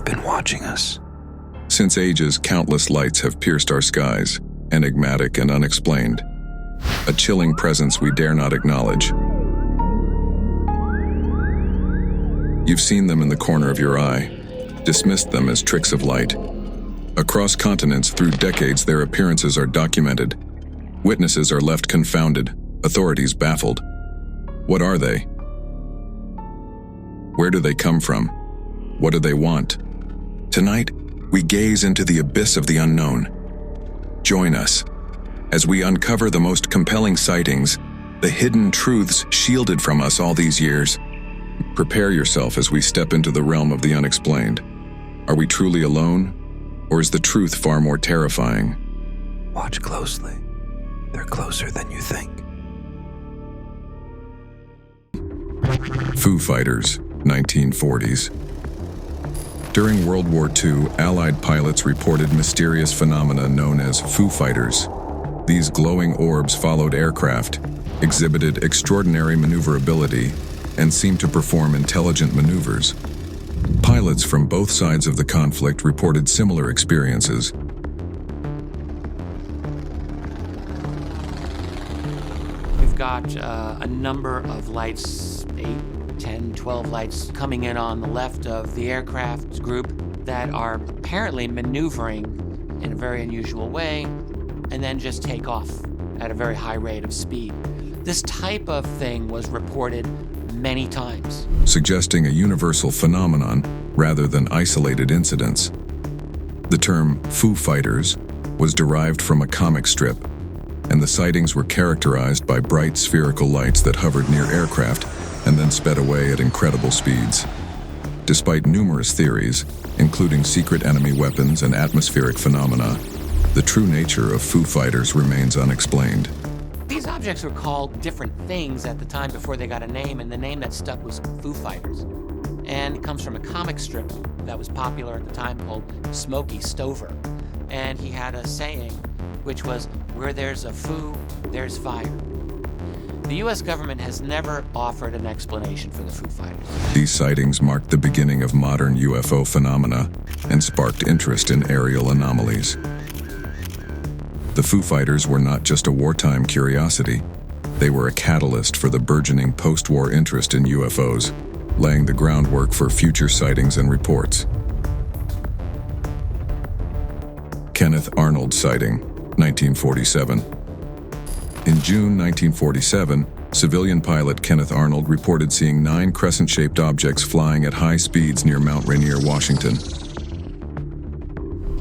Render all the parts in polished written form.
been watching us. Since ages, countless lights have pierced our skies, enigmatic and unexplained. A chilling presence we dare not acknowledge. You've seen them in the corner of your eye, dismissed them as tricks of light. Across continents, through decades, their appearances are documented. Witnesses are left confounded, authorities baffled. What are they? Where do they come from? What do they want? Tonight, we gaze into the abyss of the unknown. Join us as we uncover the most compelling sightings, the hidden truths shielded from us all these years. Prepare yourself as we step into the realm of the unexplained. Are we truly alone, or is the truth far more terrifying? Watch closely. They're closer than you think. Foo Fighters, 1940s. During World War II, Allied pilots reported mysterious phenomena known as Foo Fighters. These glowing orbs followed aircraft, exhibited extraordinary maneuverability, and seemed to perform intelligent maneuvers. Pilots from both sides of the conflict reported similar experiences. We've got a number of lights, 8, 10, 12 lights coming in on the left of the aircraft group that are apparently maneuvering in a very unusual way and then just take off at a very high rate of speed. This type of thing was reported many times, suggesting a universal phenomenon rather than isolated incidents. The term Foo Fighters was derived from a comic strip, and the sightings were characterized by bright spherical lights that hovered near aircraft and then sped away at incredible speeds. Despite numerous theories, including secret enemy weapons and atmospheric phenomena, the true nature of Foo Fighters remains unexplained. These objects were called different things at the time before they got a name, and the name that stuck was Foo Fighters. And it comes from a comic strip that was popular at the time called Smokey Stover. And he had a saying, which was, "Where there's a foo, there's fire." The U.S. government has never offered an explanation for the Foo Fighters. These sightings marked the beginning of modern UFO phenomena and sparked interest in aerial anomalies. The Foo Fighters were not just a wartime curiosity. They were a catalyst for the burgeoning post-war interest in UFOs, laying the groundwork for future sightings and reports. Kenneth Arnold sighting, 1947. In June 1947, civilian pilot Kenneth Arnold reported seeing 9 crescent-shaped objects flying at high speeds near Mount Rainier, Washington.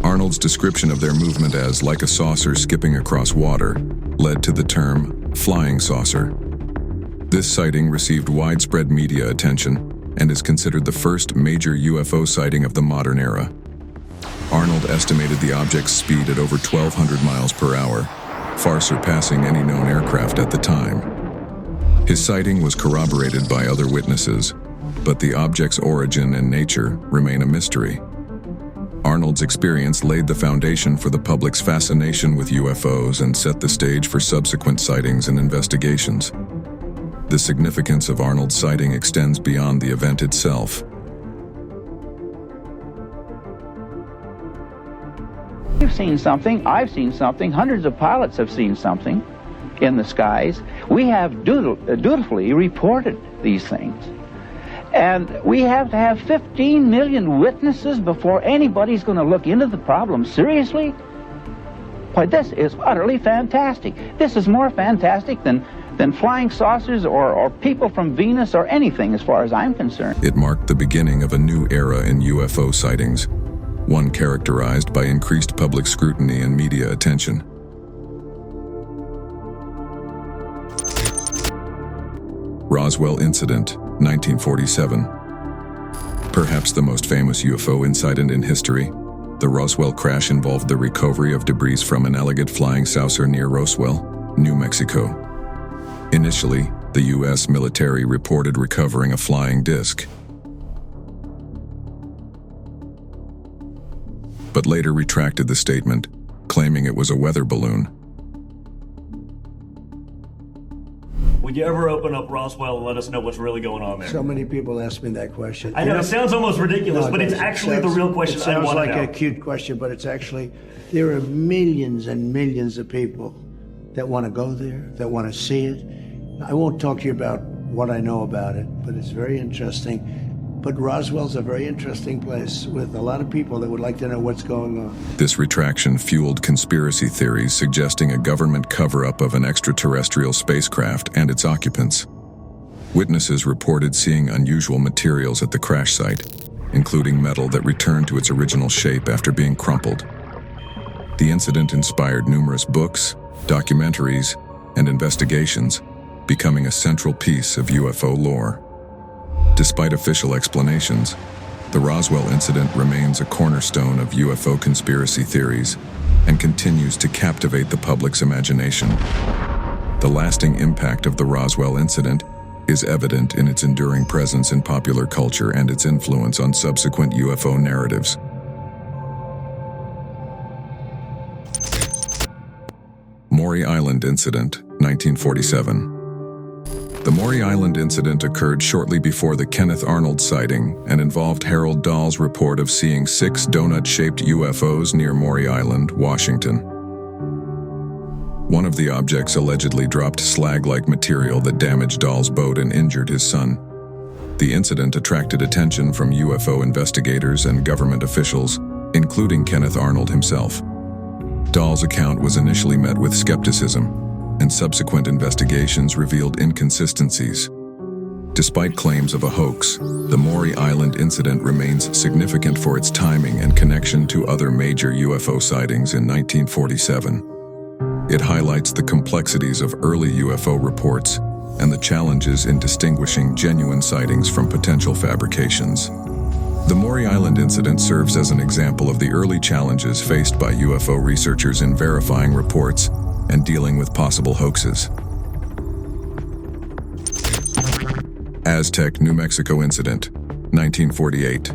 Arnold's description of their movement as like a saucer skipping across water led to the term flying saucer. This sighting received widespread media attention and is considered the first major UFO sighting of the modern era. Arnold estimated the object's speed at over 1,200 miles per hour, far surpassing any known aircraft at the time. His sighting was corroborated by other witnesses, but the object's origin and nature remain a mystery. Arnold's experience laid the foundation for the public's fascination with UFOs and set the stage for subsequent sightings and investigations. The significance of Arnold's sighting extends beyond the event itself. You've seen something, I've seen something, hundreds of pilots have seen something in the skies. We have dutifully reported these things. And we have to have 15 million witnesses before anybody's going to look into the problem seriously? Why, this is utterly fantastic. This is more fantastic than flying saucers or people from Venus or anything as far as I'm concerned. It marked the beginning of a new era in UFO sightings, one characterized by increased public scrutiny and media attention. Roswell Incident, 1947. Perhaps the most famous UFO incident in history, the Roswell crash involved the recovery of debris from an elegant flying saucer near Roswell, New Mexico. Initially, the U.S. military reported recovering a flying disc, but later retracted the statement, claiming it was a weather balloon. Would you ever open up Roswell and let us know what's really going on there? So many people ask me that question. I know, it sounds almost ridiculous, but it's actually the real question I want to know. It sounds like a cute question, but it's actually, there are millions and millions of people that want to go there, that want to see it. I won't talk to you about what I know about it, but it's very interesting. But Roswell's a very interesting place with a lot of people that would like to know what's going on. This retraction fueled conspiracy theories suggesting a government cover-up of an extraterrestrial spacecraft and its occupants. Witnesses reported seeing unusual materials at the crash site, including metal that returned to its original shape after being crumpled. The incident inspired numerous books, documentaries, and investigations, becoming a central piece of UFO lore. Despite official explanations, the Roswell incident remains a cornerstone of UFO conspiracy theories and continues to captivate the public's imagination. The lasting impact of the Roswell incident is evident in its enduring presence in popular culture and its influence on subsequent UFO narratives. Maury Island Incident, 1947. The Maury Island incident occurred shortly before the Kenneth Arnold sighting and involved Harold Dahl's report of seeing 6 donut-shaped UFOs near Maury Island, Washington. One of the objects allegedly dropped slag-like material that damaged Dahl's boat and injured his son. The incident attracted attention from UFO investigators and government officials, including Kenneth Arnold himself. Dahl's account was initially met with skepticism, and subsequent investigations revealed inconsistencies. Despite claims of a hoax, the Maury Island incident remains significant for its timing and connection to other major UFO sightings in 1947. It highlights the complexities of early UFO reports and the challenges in distinguishing genuine sightings from potential fabrications. The Maury Island incident serves as an example of the early challenges faced by UFO researchers in verifying reports and dealing with possible hoaxes. Aztec, New Mexico Incident, 1948.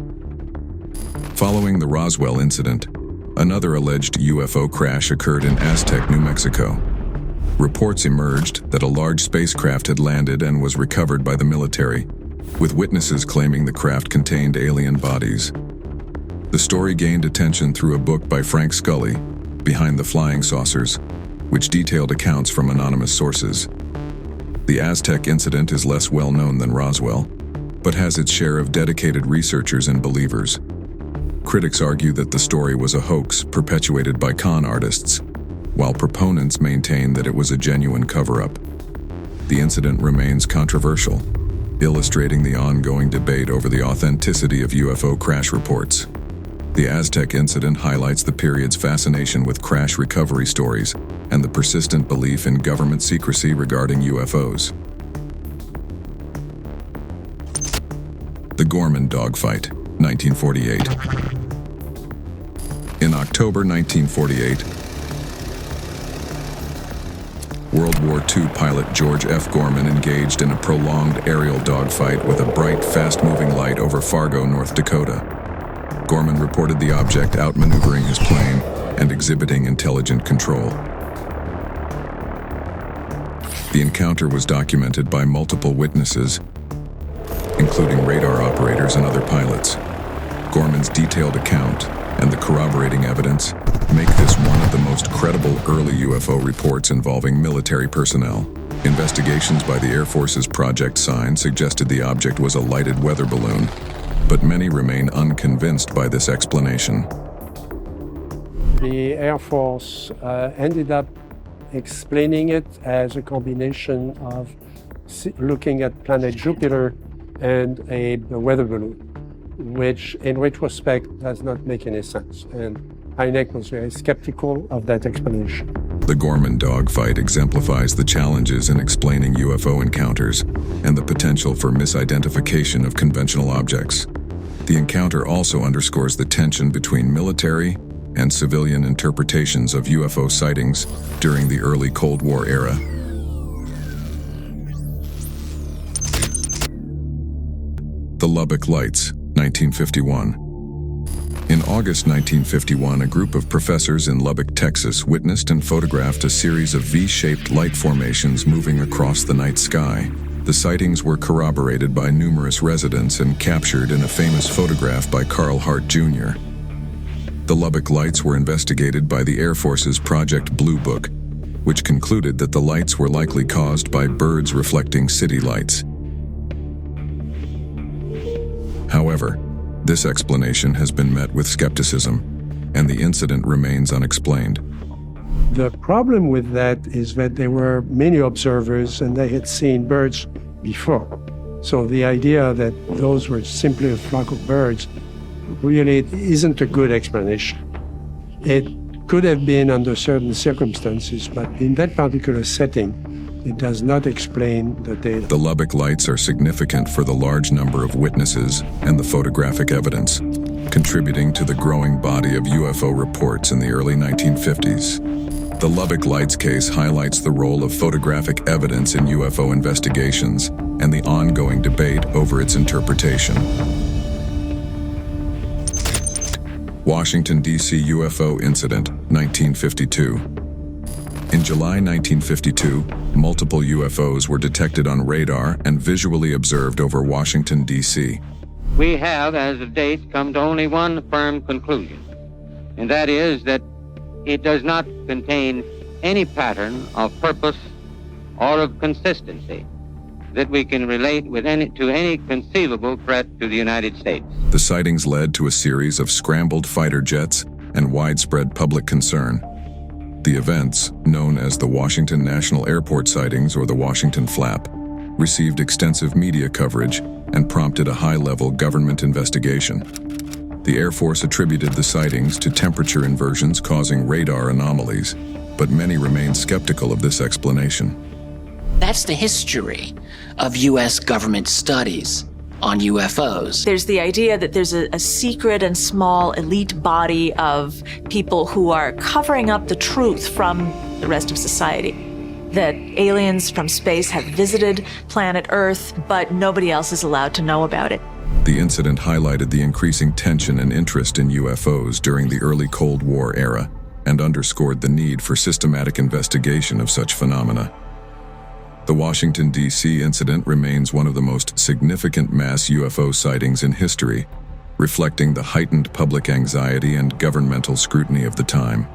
Following the Roswell incident, another alleged UFO crash occurred in Aztec, New Mexico. Reports emerged that a large spacecraft had landed and was recovered by the military, with witnesses claiming the craft contained alien bodies. The story gained attention through a book by Frank Scully, Behind the Flying Saucers, which detailed accounts from anonymous sources. The Aztec incident is less well known than Roswell, but has its share of dedicated researchers and believers. Critics argue that the story was a hoax perpetuated by con artists, while proponents maintain that it was a genuine cover-up. The incident remains controversial, illustrating the ongoing debate over the authenticity of UFO crash reports. The Aztec incident highlights the period's fascination with crash recovery stories and the persistent belief in government secrecy regarding UFOs. The Gorman Dogfight, 1948. In October 1948, World War II pilot George F. Gorman engaged in a prolonged aerial dogfight with a bright, fast-moving light over Fargo, North Dakota. Gorman reported the object outmaneuvering his plane and exhibiting intelligent control. The encounter was documented by multiple witnesses, including radar operators and other pilots. Gorman's detailed account and the corroborating evidence make this one of the most credible early UFO reports involving military personnel. Investigations by the Air Force's Project Sign suggested the object was a lighted weather balloon, but many remain unconvinced by this explanation. The Air Force ended up explaining it as a combination of looking at planet Jupiter and a weather balloon, which in retrospect does not make any sense. And Hynek was very skeptical of that explanation. The Gorman Dogfight exemplifies the challenges in explaining UFO encounters and the potential for misidentification of conventional objects. The encounter also underscores the tension between military and civilian interpretations of UFO sightings during the early Cold War era. The Lubbock Lights, 1951. In August 1951, a group of professors in Lubbock, Texas, witnessed and photographed a series of V-shaped light formations moving across the night sky. The sightings were corroborated by numerous residents and captured in a famous photograph by Carl Hart Jr. The Lubbock Lights were investigated by the Air Force's Project Blue Book, which concluded that the lights were likely caused by birds reflecting city lights. However, this explanation has been met with skepticism, and the incident remains unexplained. The problem with that is that there were many observers and they had seen birds before. So the idea that those were simply a flock of birds really isn't a good explanation. It could have been under certain circumstances, but in that particular setting, it does not explain the data. The Lubbock Lights are significant for the large number of witnesses and the photographic evidence, contributing to the growing body of UFO reports in the early 1950s. The Lubbock Lights case highlights the role of photographic evidence in UFO investigations and the ongoing debate over its interpretation. Washington, D.C. UFO Incident, 1952. In July 1952, multiple UFOs were detected on radar and visually observed over Washington, D.C. We have, as of date, come to only one firm conclusion, and that is that it does not contain any pattern of purpose or of consistency that we can relate to any conceivable threat to the United States. The sightings led to a series of scrambled fighter jets and widespread public concern. The events, known as the Washington National Airport sightings or the Washington Flap, received extensive media coverage and prompted a high-level government investigation. The Air Force attributed the sightings to temperature inversions causing radar anomalies, but many remain skeptical of this explanation. That's the history of U.S. government studies on UFOs. There's the idea that there's a secret and small elite body of people who are covering up the truth from the rest of society. That aliens from space have visited planet Earth, but nobody else is allowed to know about it. The incident highlighted the increasing tension and interest in UFOs during the early Cold War era and underscored the need for systematic investigation of such phenomena. The Washington, D.C. incident remains one of the most significant mass UFO sightings in history, reflecting the heightened public anxiety and governmental scrutiny of the time.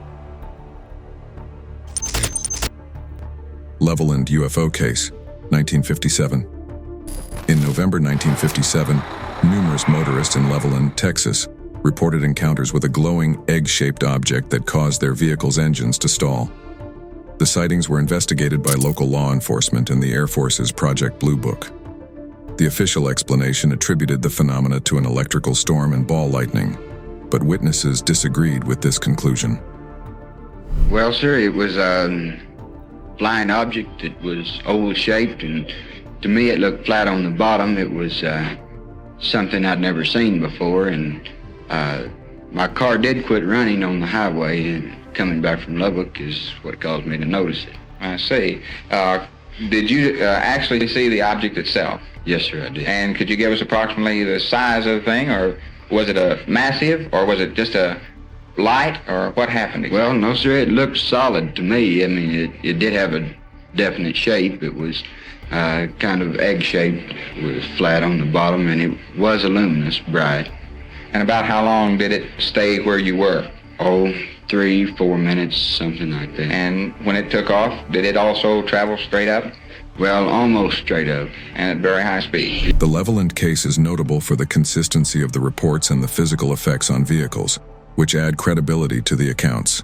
Levelland UFO Case, 1957. In November 1957, numerous motorists in Levelland, Texas, reported encounters with a glowing egg-shaped object that caused their vehicle's engines to stall. The sightings were investigated by local law enforcement and the Air Force's Project Blue Book. The official explanation attributed the phenomena to an electrical storm and ball lightning, but witnesses disagreed with this conclusion. Well, sir, it was a flying object. It was oval-shaped, and to me it looked flat on the bottom. It was something I'd never seen before, and my car did quit running on the highway, and coming back from Lubbock is what caused me to notice it. I see. Did you actually see the object itself? Yes, sir, I did. And could you give us approximately the size of the thing, or was it a massive, or was it just a light, or what happened? Well, no, sir, it looked solid to me. I mean, it did have a definite shape. It was kind of egg-shaped. It was flat on the bottom, and it was luminous, bright. And about how long did it stay where you were? Oh, 3-4 minutes, something like that. And when it took off, did it also travel straight up? Well, almost straight up, and at very high speed. The Levelland case is notable for the consistency of the reports and the physical effects on vehicles, which add credibility to the accounts.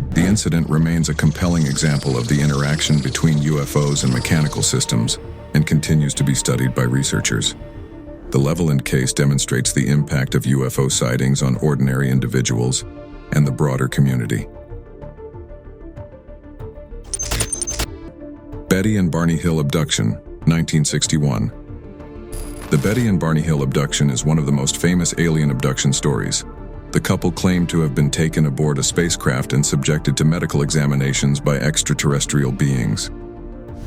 The incident remains a compelling example of the interaction between UFOs and mechanical systems and continues to be studied by researchers. The Levelland case demonstrates the impact of UFO sightings on ordinary individuals and the broader community. Betty and Barney Hill Abduction, 1961. The Betty and Barney Hill abduction is one of the most famous alien abduction stories. The couple claimed to have been taken aboard a spacecraft and subjected to medical examinations by extraterrestrial beings.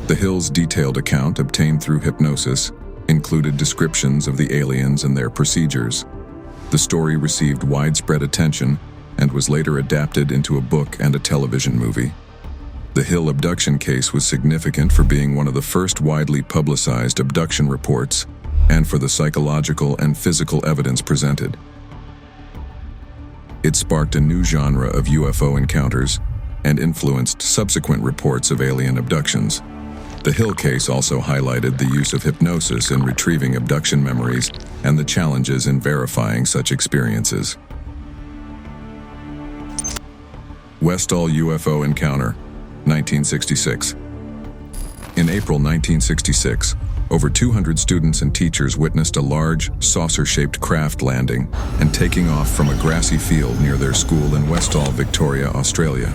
The Hill's detailed account, obtained through hypnosis, included descriptions of the aliens and their procedures. The story received widespread attention and was later adapted into a book and a television movie. The Hill abduction case was significant for being one of the first widely publicized abduction reports and for the psychological and physical evidence presented. It sparked a new genre of UFO encounters and influenced subsequent reports of alien abductions. The Hill case also highlighted the use of hypnosis in retrieving abduction memories and the challenges in verifying such experiences. Westall UFO Encounter, 1966. In April 1966, over 200 students and teachers witnessed a large, saucer-shaped craft landing and taking off from a grassy field near their school in Westall, Victoria, Australia.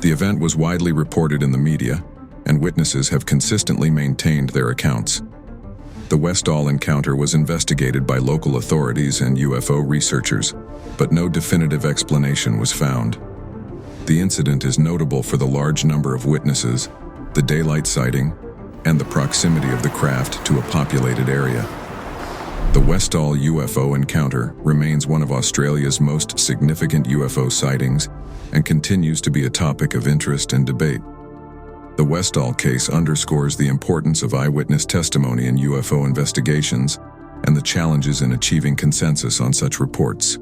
The event was widely reported in the media, and witnesses have consistently maintained their accounts. The Westall encounter was investigated by local authorities and UFO researchers, but no definitive explanation was found. The incident is notable for the large number of witnesses, the daylight sighting, and the proximity of the craft to a populated area. The Westall UFO Encounter remains one of Australia's most significant UFO sightings and continues to be a topic of interest and debate. The Westall case underscores the importance of eyewitness testimony in UFO investigations and the challenges in achieving consensus on such reports.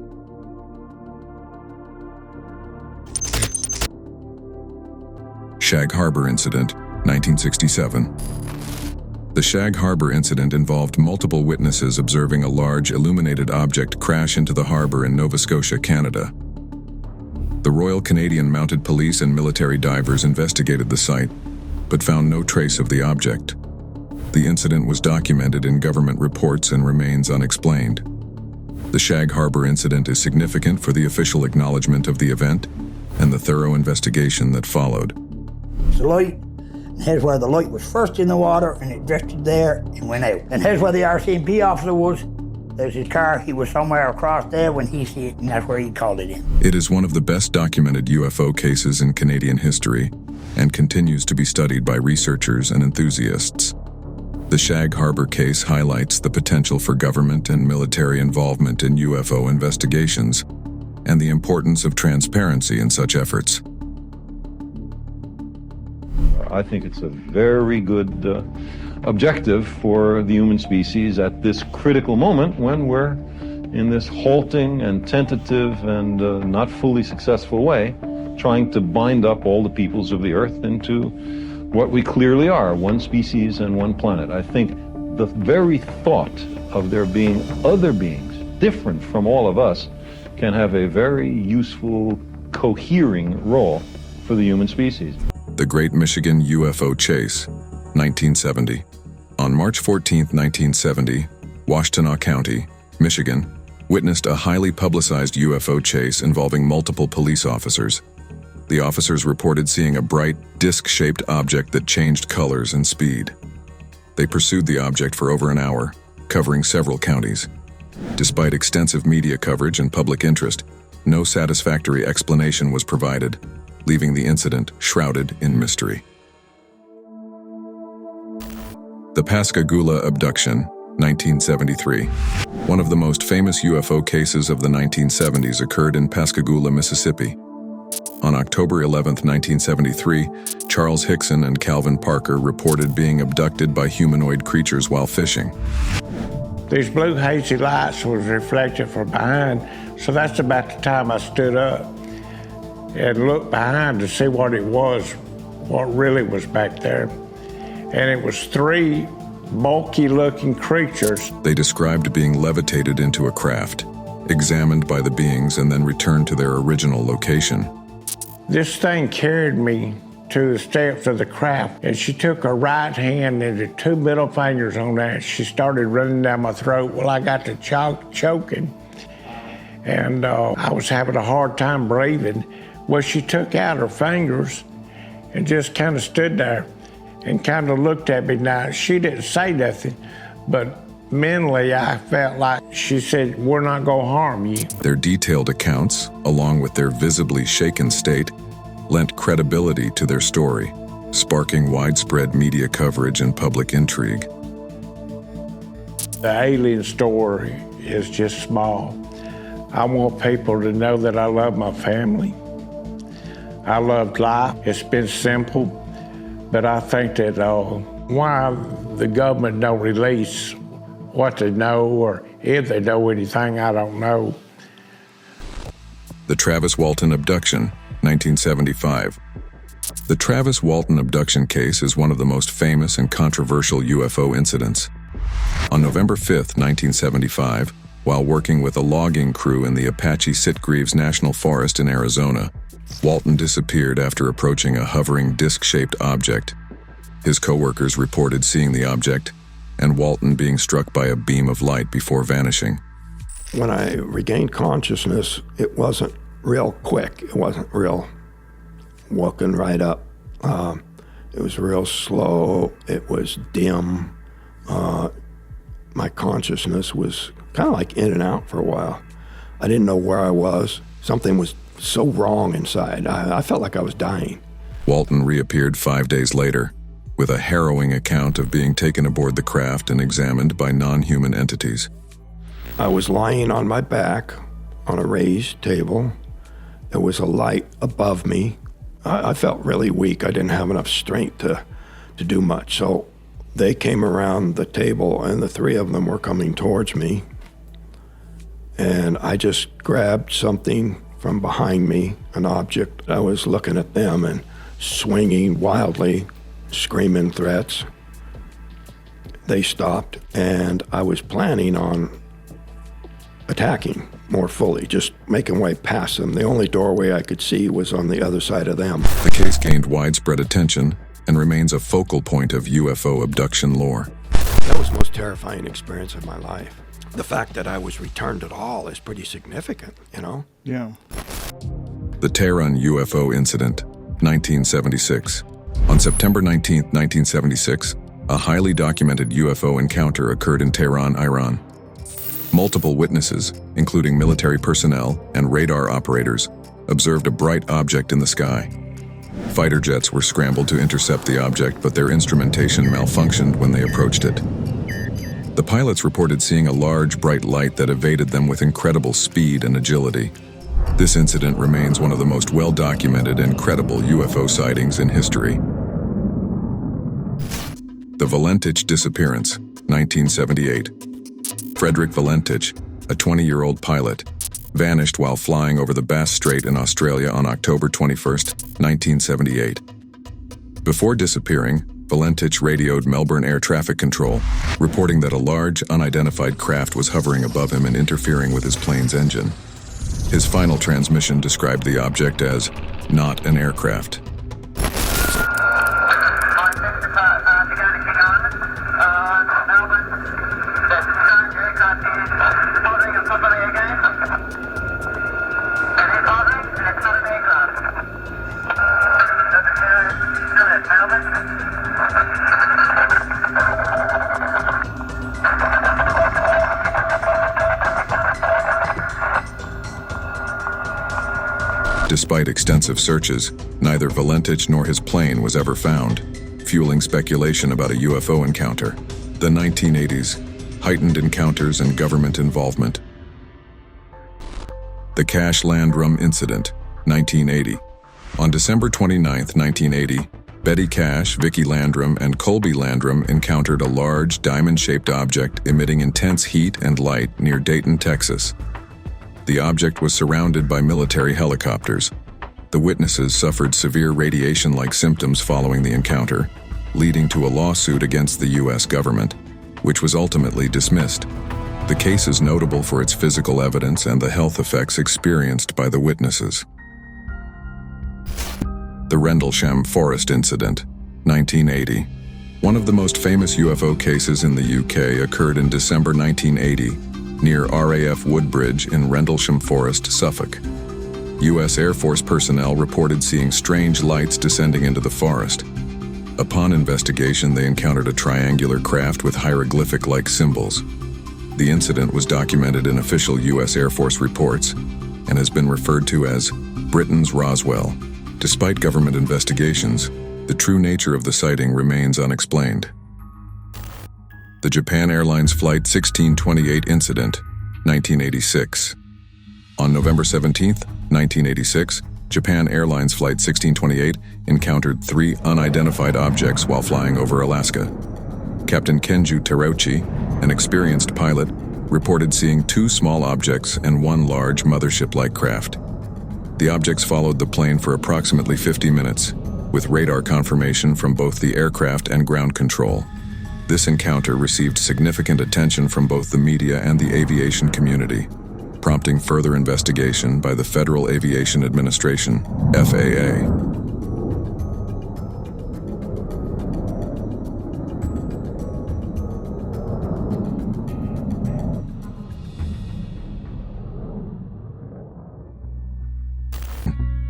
Shag Harbour Incident, 1967. The Shag Harbour Incident involved multiple witnesses observing a large illuminated object crash into the harbour in Nova Scotia, Canada. The Royal Canadian Mounted Police and military divers investigated the site, but found no trace of the object. The incident was documented in government reports and remains unexplained. The Shag Harbour Incident is significant for the official acknowledgement of the event and the thorough investigation that followed. The light, and here's where the light was first in the water, and it drifted there and went out. And here's where the RCMP officer was. There's his car. He was somewhere across there when he see it, and that's where he called it in. It is one of the best documented UFO cases in Canadian history and continues to be studied by researchers and enthusiasts. The Shag Harbour case highlights the potential for government and military involvement in UFO investigations and the importance of transparency in such efforts. I think it's a very good objective for the human species at this critical moment when we're in this halting and tentative and not fully successful way, trying to bind up all the peoples of the earth into what we clearly are, one species and one planet. I think the very thought of there being other beings different from all of us can have a very useful, cohering role for the human species. The Great Michigan UFO Chase, 1970. On March 14, 1970, Washtenaw County, Michigan, witnessed a highly publicized UFO chase involving multiple police officers. The officers reported seeing a bright, disc-shaped object that changed colors and speed. They pursued the object for over an hour, covering several counties. Despite extensive media coverage and public interest, no satisfactory explanation was provided, leaving the incident shrouded in mystery. The Pascagoula Abduction, 1973. One of the most famous UFO cases of the 1970s occurred in Pascagoula, Mississippi. On October 11, 1973, Charles Hickson and Calvin Parker reported being abducted by humanoid creatures while fishing. These blue hazy lights was reflected from behind, so that's about the time I stood up and looked behind to see what it was, what really was back there. And it was three bulky-looking creatures. They described being levitated into a craft, examined by the beings, and then returned to their original location. This thing carried me to the steps of the craft, and she took her right hand and the two middle fingers on that. She started running down my throat. Well, I got to choking, and I was having a hard time breathing. Well, she took out her fingers and just kind of stood there and kind of looked at me. Now, she didn't say nothing, but mentally, I felt like she said, we're not going to harm you. Their detailed accounts, along with their visibly shaken state, lent credibility to their story, sparking widespread media coverage and public intrigue. The alien story is just small. I want people to know that I love my family. I love life. It's been simple, but I think that why the government don't release what they know, or if they know anything, I don't know. The Travis Walton Abduction, 1975. The Travis Walton abduction case is one of the most famous and controversial UFO incidents. On November 5, 1975, while working with a logging crew in the Apache Sitgreaves National Forest in Arizona, Walton disappeared after approaching a hovering disc-shaped object. His co-workers reported seeing the object, and Walton being struck by a beam of light before vanishing. When I regained consciousness, it wasn't real quick. It wasn't real walking right up. It was real slow. It was dim. My consciousness was kind of like in and out for a while. I didn't know where I was. Something was so wrong inside. I felt like I was dying. Walton reappeared 5 days later, with a harrowing account of being taken aboard the craft and examined by non-human entities. I was lying on my back on a raised table. There was a light above me. I felt really weak. I didn't have enough strength to do much. So they came around the table, and the three of them were coming towards me. And I just grabbed something from behind me, an object. I was looking at them and swinging wildly, screaming threats. They stopped, and I was planning on attacking more fully, just making way past them. The only doorway I could see was on the other side of them. The case gained widespread attention and remains a focal point of UFO abduction lore. That was the most terrifying experience of my life. The fact that I was returned at all is pretty significant, you know? Yeah. The Tehran UFO Incident, 1976. On September 19, 1976, a highly documented UFO encounter occurred in Tehran, Iran. Multiple witnesses, including military personnel and radar operators, observed a bright object in the sky. Fighter jets were scrambled to intercept the object, but their instrumentation malfunctioned when they approached it. The pilots reported seeing a large, bright light that evaded them with incredible speed and agility. This incident remains one of the most well-documented and credible UFO sightings in history. The Valentich Disappearance, 1978. Frederick Valentich, a 20-year-old pilot, vanished while flying over the Bass Strait in Australia on October 21, 1978. Before disappearing, Valentich radioed Melbourne Air Traffic Control, reporting that a large, unidentified craft was hovering above him and interfering with his plane's engine. His final transmission described the object as not an aircraft. Despite extensive searches, neither Valentich nor his plane was ever found, fueling speculation about a UFO encounter. The 1980s, heightened encounters and government involvement. The Cash-Landrum Incident, 1980. On December 29, 1980, Betty Cash, Vicki Landrum, and Colby Landrum encountered a large, diamond-shaped object emitting intense heat and light near Dayton, Texas. The object was surrounded by military helicopters. The witnesses suffered severe radiation-like symptoms following the encounter, leading to a lawsuit against the U.S. government, which was ultimately dismissed. The case is notable for its physical evidence and the health effects experienced by the witnesses. The Rendlesham Forest Incident, 1980. One of the most famous UFO cases in the UK occurred in December 1980, near RAF Woodbridge in Rendlesham Forest, Suffolk. U.S. Air Force personnel reported seeing strange lights descending into the forest. Upon investigation, they encountered a triangular craft with hieroglyphic-like symbols. The incident was documented in official U.S. Air Force reports and has been referred to as Britain's Roswell. Despite government investigations, the true nature of the sighting remains unexplained. The Japan Airlines Flight 1628 Incident, 1986. On November 17, 1986, Japan Airlines Flight 1628 encountered 3 unidentified objects while flying over Alaska. Captain Kenju Terauchi, an experienced pilot, reported seeing 2 small objects and 1 large mothership-like craft. The objects followed the plane for approximately 50 minutes, with radar confirmation from both the aircraft and ground control. This encounter received significant attention from both the media and the aviation community, prompting further investigation by the Federal Aviation Administration, FAA.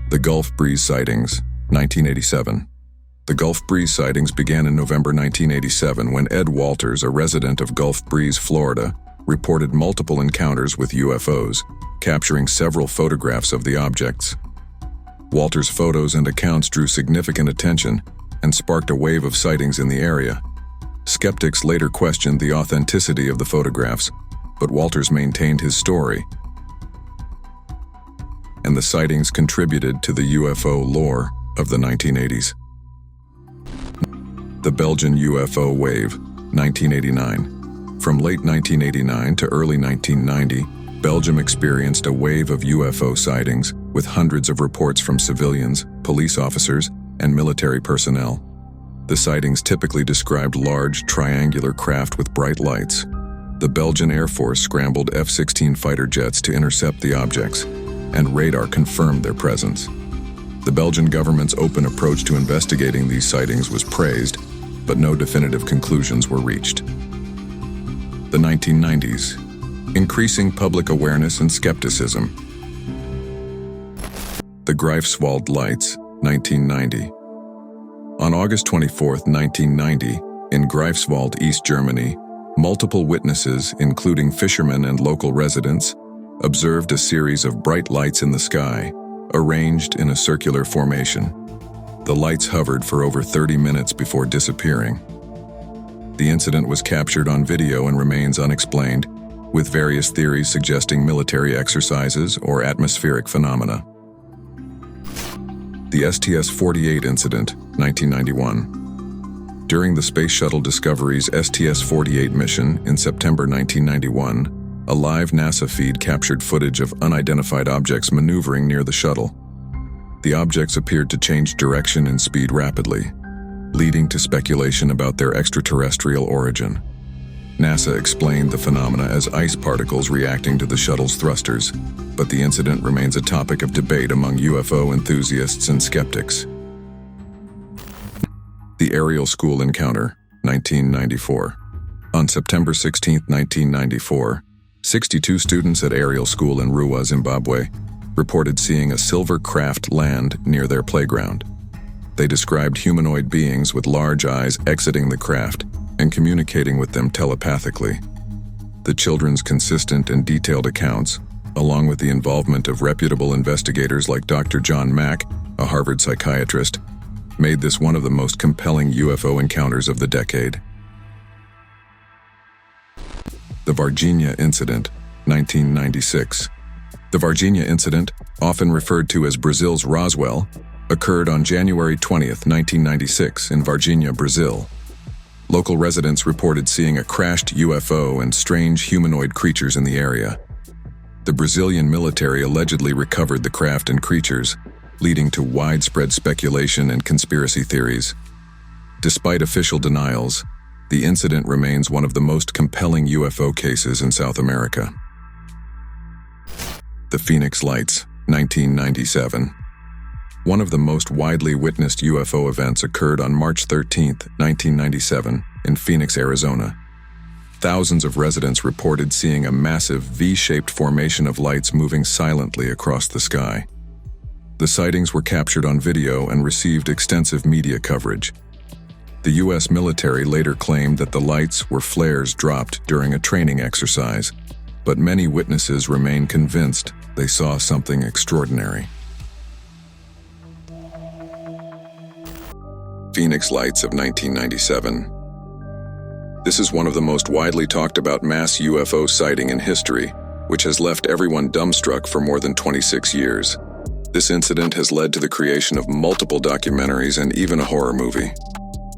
The Gulf Breeze Sightings, 1987. The Gulf Breeze sightings began in November 1987 when Ed Walters, a resident of Gulf Breeze, Florida, reported multiple encounters with UFOs, capturing several photographs of the objects. Walters' photos and accounts drew significant attention and sparked a wave of sightings in the area. Skeptics later questioned the authenticity of the photographs, but Walters maintained his story, and the sightings contributed to the UFO lore of the 1980s. The Belgian UFO Wave, 1989. From late 1989 to early 1990, Belgium experienced a wave of UFO sightings with hundreds of reports from civilians, police officers, and military personnel. The sightings typically described large, triangular craft with bright lights. The Belgian Air Force scrambled F-16 fighter jets to intercept the objects, and radar confirmed their presence. The Belgian government's open approach to investigating these sightings was praised, but no definitive conclusions were reached. The 1990s. Increasing public awareness and skepticism. The Greifswald Lights, 1990. On August 24, 1990, in Greifswald, East Germany, multiple witnesses, including fishermen and local residents, observed a series of bright lights in the sky, arranged in a circular formation. The lights hovered for over 30 minutes before disappearing. The incident was captured on video and remains unexplained, with various theories suggesting military exercises or atmospheric phenomena. The STS-48 Incident, 1991. During the Space Shuttle Discovery's STS-48 mission in September 1991, a live NASA feed captured footage of unidentified objects maneuvering near the shuttle. The objects appeared to change direction and speed rapidly, leading to speculation about their extraterrestrial origin. NASA explained the phenomena as ice particles reacting to the shuttle's thrusters, but the incident remains a topic of debate among UFO enthusiasts and skeptics. The Ariel School Encounter, 1994. On September 16, 1994, 62 students at Ariel School in Ruwa, Zimbabwe, reported seeing a silver craft land near their playground. They described humanoid beings with large eyes exiting the craft and communicating with them telepathically. The children's consistent and detailed accounts, along with the involvement of reputable investigators like Dr. John Mack, a Harvard psychiatrist, made this one of the most compelling UFO encounters of the decade. The Varginha Incident, 1996. The Varginha Incident, often referred to as Brazil's Roswell, occurred on January 20, 1996 in Varginha, Brazil. Local residents reported seeing a crashed UFO and strange humanoid creatures in the area. The Brazilian military allegedly recovered the craft and creatures, leading to widespread speculation and conspiracy theories. Despite official denials, the incident remains one of the most compelling UFO cases in South America. The Phoenix Lights, 1997. One of the most widely witnessed UFO events occurred on March 13, 1997, in Phoenix, Arizona. Thousands of residents reported seeing a massive V-shaped formation of lights moving silently across the sky. The sightings were captured on video and received extensive media coverage. The U.S. military later claimed that the lights were flares dropped during a training exercise, but many witnesses remain convinced they saw something extraordinary. Phoenix Lights of 1997. This is one of the most widely talked about mass UFO sighting in history, which has left everyone dumbstruck for more than 26 years. This incident has led to the creation of multiple documentaries and even a horror movie.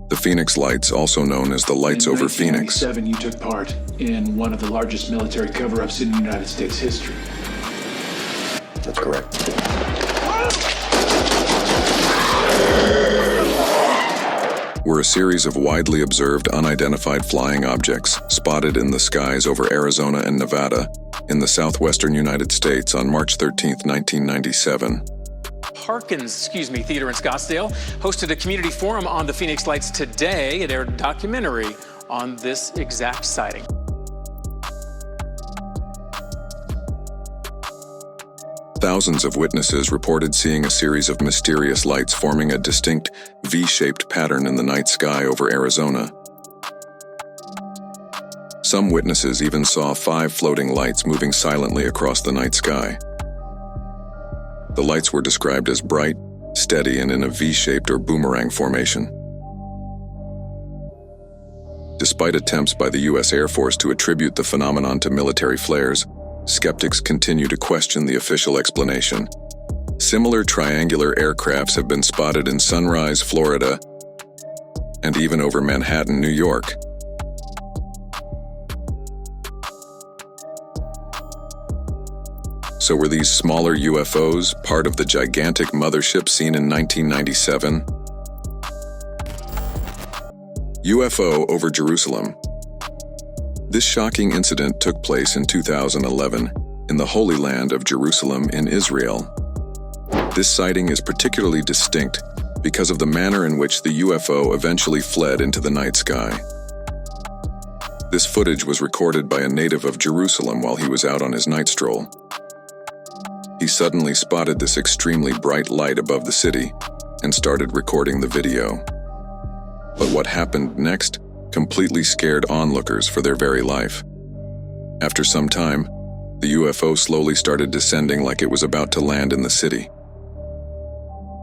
The Phoenix Lights, also known as the Lights Over Phoenix. In 1997, you took part in one of the largest military cover-ups in United States history. That's correct. Were a series of widely observed unidentified flying objects spotted in the skies over Arizona and Nevada in the southwestern United States on March 13, 1997. Harkins, Theater in Scottsdale hosted a community forum on the Phoenix Lights today. It aired a documentary on this exact sighting. Thousands of witnesses reported seeing a series of mysterious lights forming a distinct V-shaped pattern in the night sky over Arizona. Some witnesses even saw 5 floating lights moving silently across the night sky. The lights were described as bright, steady, and in a V-shaped or boomerang formation. Despite attempts by the U.S. Air Force to attribute the phenomenon to military flares, skeptics continue to question the official explanation. Similar triangular aircrafts have been spotted in Sunrise, Florida, and even over Manhattan, New York. So were these smaller UFOs part of the gigantic mothership seen in 1997? UFO Over Jerusalem. This shocking incident took place in 2011 in the Holy Land of Jerusalem in Israel. This sighting is particularly distinct because of the manner in which the UFO eventually fled into the night sky. This footage was recorded by a native of Jerusalem while he was out on his night stroll. He suddenly spotted this extremely bright light above the city and started recording the video. But what happened next completely scared onlookers for their very life. After some time, the UFO slowly started descending like it was about to land in the city.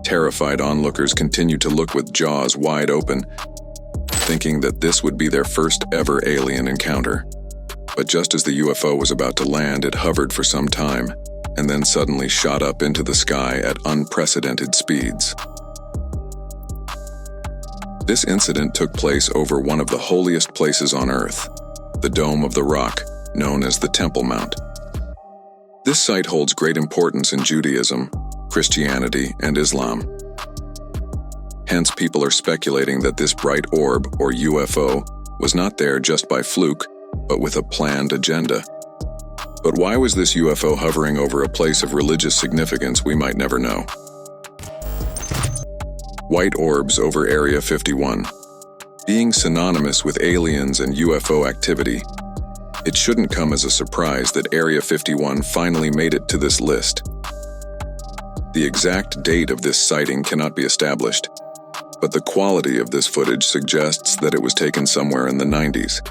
Terrified onlookers continued to look with jaws wide open, thinking that this would be their first ever alien encounter. But just as the UFO was about to land, it hovered for some time, and then suddenly shot up into the sky at unprecedented speeds. This incident took place over one of the holiest places on Earth, the Dome of the Rock, known as the Temple Mount. This site holds great importance in Judaism, Christianity, and Islam. Hence, people are speculating that this bright orb, or UFO, was not there just by fluke, but with a planned agenda. But why was this UFO hovering over a place of religious significance, we might never know. White orbs over Area 51. Being synonymous with aliens and UFO activity, it shouldn't come as a surprise that Area 51 finally made it to this list. The exact date of this sighting cannot be established, but the quality of this footage suggests that it was taken somewhere in the 90s.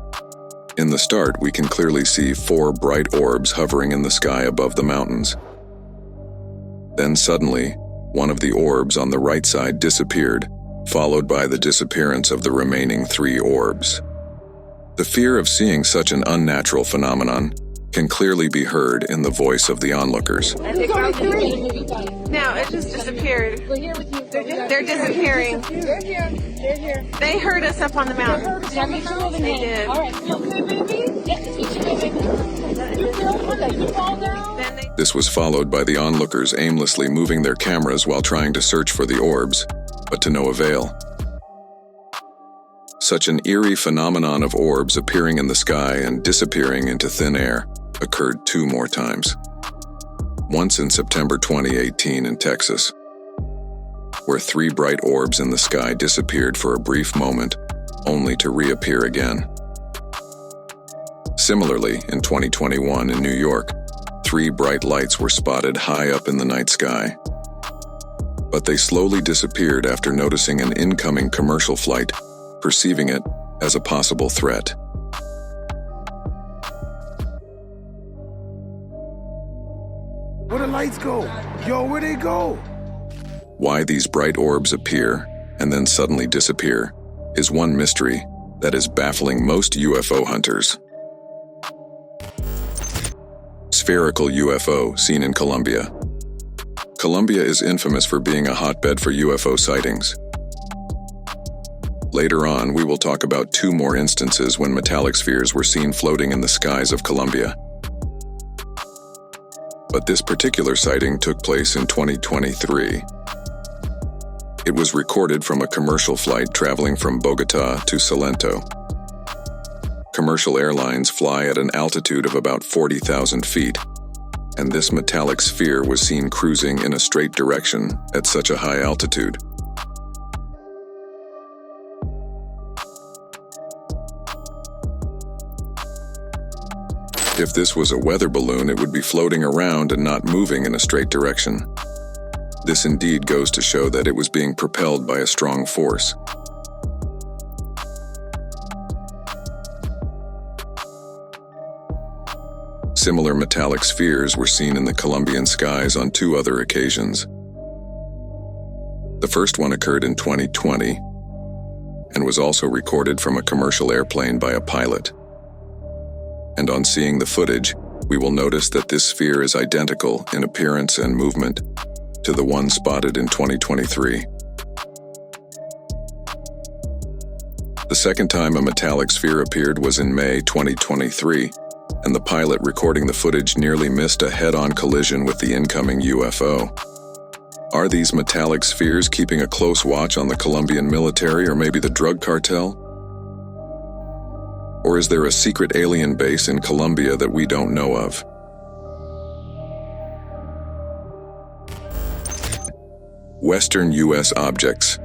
In the start, we can clearly see 4 bright orbs hovering in the sky above the mountains. Then suddenly, one of the orbs on the right side disappeared, followed by the disappearance of the remaining 3 orbs. The fear of seeing such an unnatural phenomenon can clearly be heard in the voice of the onlookers. No, it just disappeared. They're disappearing. They're here. They're here. They heard us up on the mountain. They did. All right. You okay, baby? Yes, you okay, baby? You feel okay? You fall down? This was followed by the onlookers aimlessly moving their cameras while trying to search for the orbs, but to no avail. Such an eerie phenomenon of orbs appearing in the sky and disappearing into thin air occurred 2 more times. Once in September 2018 in Texas, where 3 bright orbs in the sky disappeared for a brief moment, only to reappear again. Similarly, in 2021 in New York, 3 bright lights were spotted high up in the night sky. But they slowly disappeared after noticing an incoming commercial flight perceiving it as a possible threat. Where the lights go? Yo, where they go? Why these bright orbs appear and then suddenly disappear is one mystery that is baffling most UFO hunters. Spherical UFO seen in Colombia. Colombia is infamous for being a hotbed for UFO sightings. Later on, we will talk about 2 more instances when metallic spheres were seen floating in the skies of Colombia. But this particular sighting took place in 2023. It was recorded from a commercial flight traveling from Bogota to Salento. Commercial airlines fly at an altitude of about 40,000 feet, and this metallic sphere was seen cruising in a straight direction at such a high altitude. If this was a weather balloon, it would be floating around and not moving in a straight direction. This indeed goes to show that it was being propelled by a strong force. Similar metallic spheres were seen in the Colombian skies on 2 other occasions. The first one occurred in 2020 and was also recorded from a commercial airplane by a pilot. And on seeing the footage, we will notice that this sphere is identical in appearance and movement to the one spotted in 2023. The second time a metallic sphere appeared was in May 2023, and the pilot recording the footage nearly missed a head-on collision with the incoming UFO. Are these metallic spheres keeping a close watch on the Colombian military or maybe the drug cartel? Or is there a secret alien base in Colombia that we don't know of? Western U.S. objects.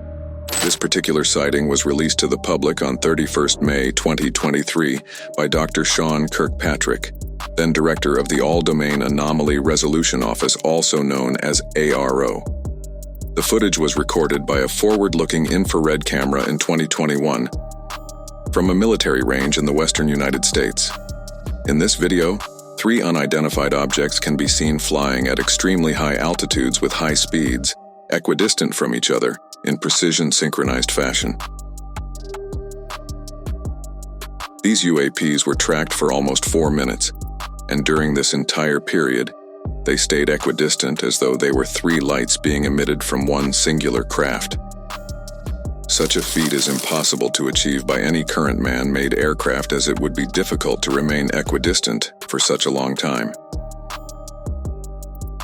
This particular sighting was released to the public on 31st May 2023 by Dr. Sean Kirkpatrick, then director of the All-Domain Anomaly Resolution Office, also known as ARO. The footage was recorded by a forward-looking infrared camera in 2021 from a military range in the western United States. In this video, 3 unidentified objects can be seen flying at extremely high altitudes with high speeds, equidistant from each other, in precision synchronized fashion. These UAPs were tracked for almost 4 minutes, and during this entire period, they stayed equidistant as though they were 3 lights being emitted from one singular craft. Such a feat is impossible to achieve by any current man-made aircraft, as it would be difficult to remain equidistant for such a long time.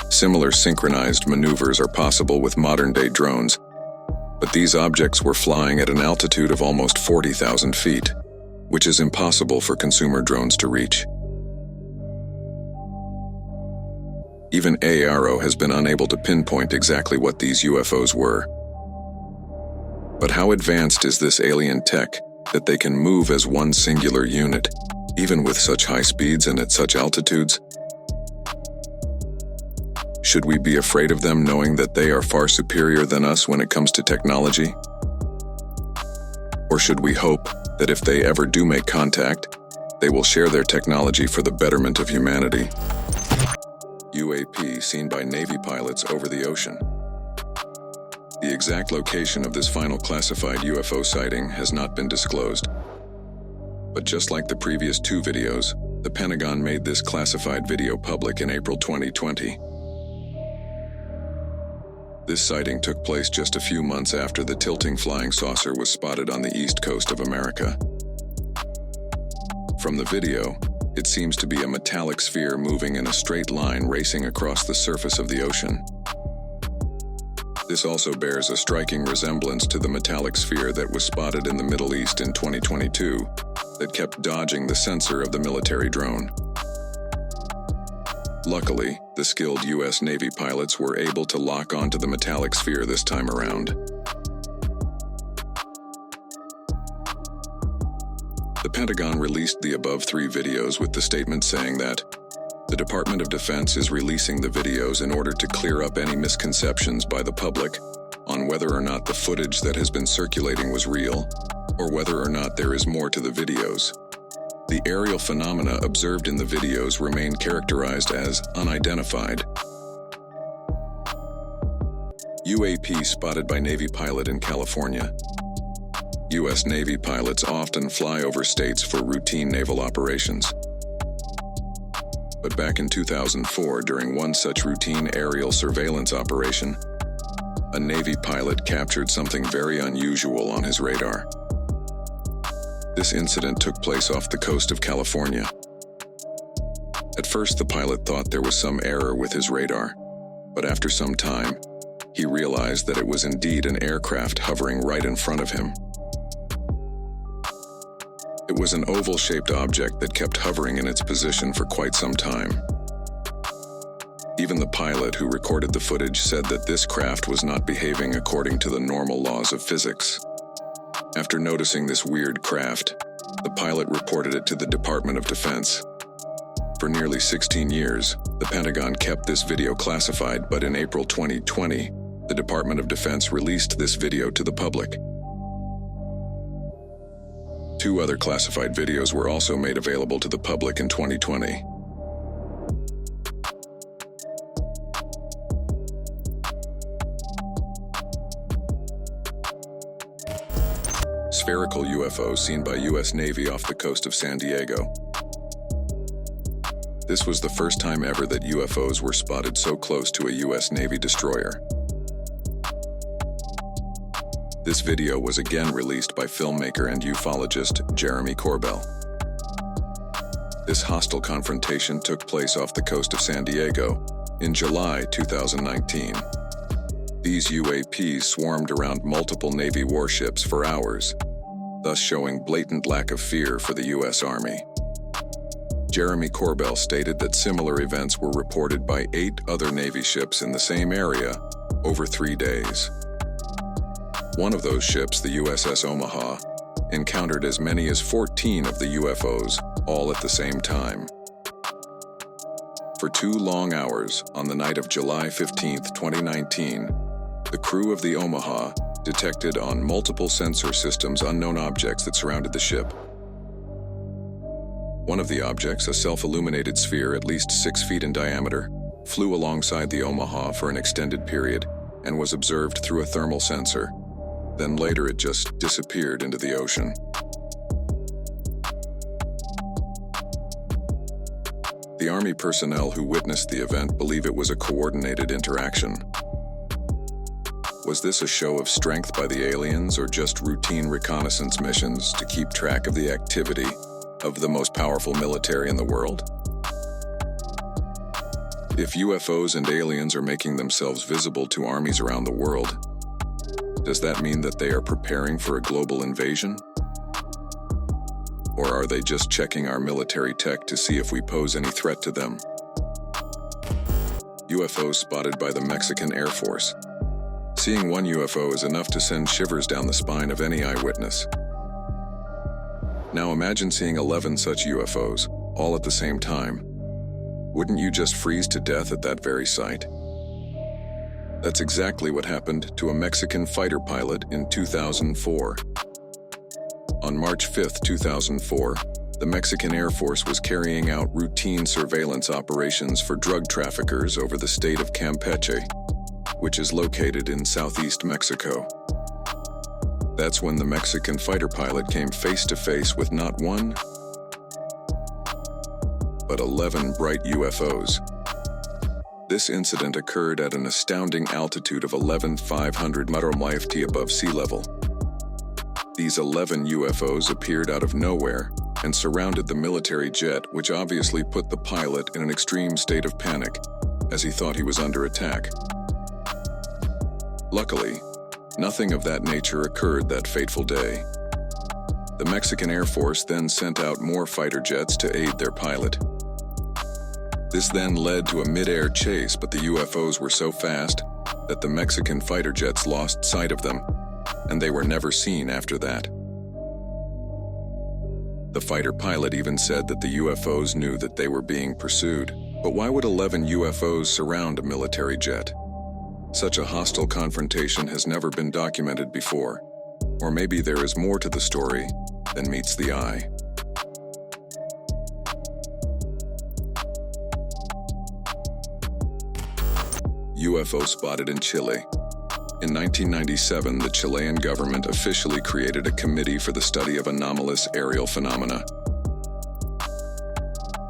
Similar synchronized maneuvers are possible with modern-day drones, but these objects were flying at an altitude of almost 40,000 feet, which is impossible for consumer drones to reach. Even ARO has been unable to pinpoint exactly what these UFOs were. But how advanced is this alien tech that they can move as one singular unit, even with such high speeds and at such altitudes? Should we be afraid of them, knowing that they are far superior than us when it comes to technology? Or should we hope that if they ever do make contact, they will share their technology for the betterment of humanity? UAP seen by Navy pilots over the ocean. The exact location of this final classified UFO sighting has not been disclosed. But just like the previous 2 videos, the Pentagon made this classified video public in April 2020. This sighting took place just a few months after the tilting flying saucer was spotted on the east coast of America. From the video, it seems to be a metallic sphere moving in a straight line racing across the surface of the ocean. This also bears a striking resemblance to the metallic sphere that was spotted in the Middle East in 2022 that kept dodging the sensor of the military drone. Luckily, the skilled U.S. Navy pilots were able to lock onto the metallic sphere this time around. The Pentagon released the above 3 videos with the statement saying that the Department of Defense is releasing the videos in order to clear up any misconceptions by the public on whether or not the footage that has been circulating was real, or whether or not there is more to the videos. The aerial phenomena observed in the videos remain characterized as unidentified. UAP spotted by Navy pilot in California. U.S. Navy pilots often fly over states for routine naval operations. But back in 2004, during one such routine aerial surveillance operation, a Navy pilot captured something very unusual on his radar. This incident took place off the coast of California. At first, the pilot thought there was some error with his radar, but after some time, he realized that it was indeed an aircraft hovering right in front of him. It was an oval-shaped object that kept hovering in its position for quite some time. Even the pilot who recorded the footage said that this craft was not behaving according to the normal laws of physics. After noticing this weird craft, the pilot reported it to the Department of Defense. For nearly 16 years, the Pentagon kept this video classified, but in April 2020, the Department of Defense released this video to the public. 2 other classified videos were also made available to the public in 2020. Spherical UFO seen by U.S. Navy off the coast of San Diego. This was the first time ever that UFOs were spotted so close to a U.S. Navy destroyer. This video was again released by filmmaker and ufologist Jeremy Corbell. This hostile confrontation took place off the coast of San Diego in July 2019. These UAPs swarmed around multiple Navy warships for hours, thus showing blatant lack of fear for the U.S. Army. Jeremy Corbell stated that similar events were reported by 8 other Navy ships in the same area over 3 days. One of those ships, the USS Omaha, encountered as many as 14 of the UFOs, all at the same time. For 2 long hours, on the night of July 15, 2019, the crew of the Omaha detected on multiple sensor systems unknown objects that surrounded the ship. One of the objects, a self-illuminated sphere at least 6 feet in diameter, flew alongside the Omaha for an extended period and was observed through a thermal sensor. Then later it just disappeared into the ocean. The Army personnel who witnessed the event believe it was a coordinated interaction. Was this a show of strength by the aliens or just routine reconnaissance missions to keep track of the activity of the most powerful military in the world? If UFOs and aliens are making themselves visible to armies around the world, does that mean that they are preparing for a global invasion? Or are they just checking our military tech to see if we pose any threat to them? UFOs spotted by the Mexican Air Force. Seeing one UFO is enough to send shivers down the spine of any eyewitness. Now imagine seeing 11 such UFOs, all at the same time. Wouldn't you just freeze to death at that very sight? That's exactly what happened to a Mexican fighter pilot in 2004. On March 5, 2004, the Mexican Air Force was carrying out routine surveillance operations for drug traffickers over the state of Campeche, which is located in southeast Mexico. That's when the Mexican fighter pilot came face to face with not one, but 11 bright UFOs. This incident occurred at an astounding altitude of 11,500 meters above sea level. These 11 UFOs appeared out of nowhere and surrounded the military jet, which obviously put the pilot in an extreme state of panic, as he thought he was under attack. Luckily, nothing of that nature occurred that fateful day. The Mexican Air Force then sent out more fighter jets to aid their pilot. This then led to a mid-air chase, but the UFOs were so fast that the Mexican fighter jets lost sight of them, and they were never seen after that. The fighter pilot even said that the UFOs knew that they were being pursued. But why would 11 UFOs surround a military jet? Such a hostile confrontation has never been documented before. Or maybe there is more to the story than meets the eye. UFO spotted in Chile. In 1997, the Chilean government officially created a committee for the study of anomalous aerial phenomena.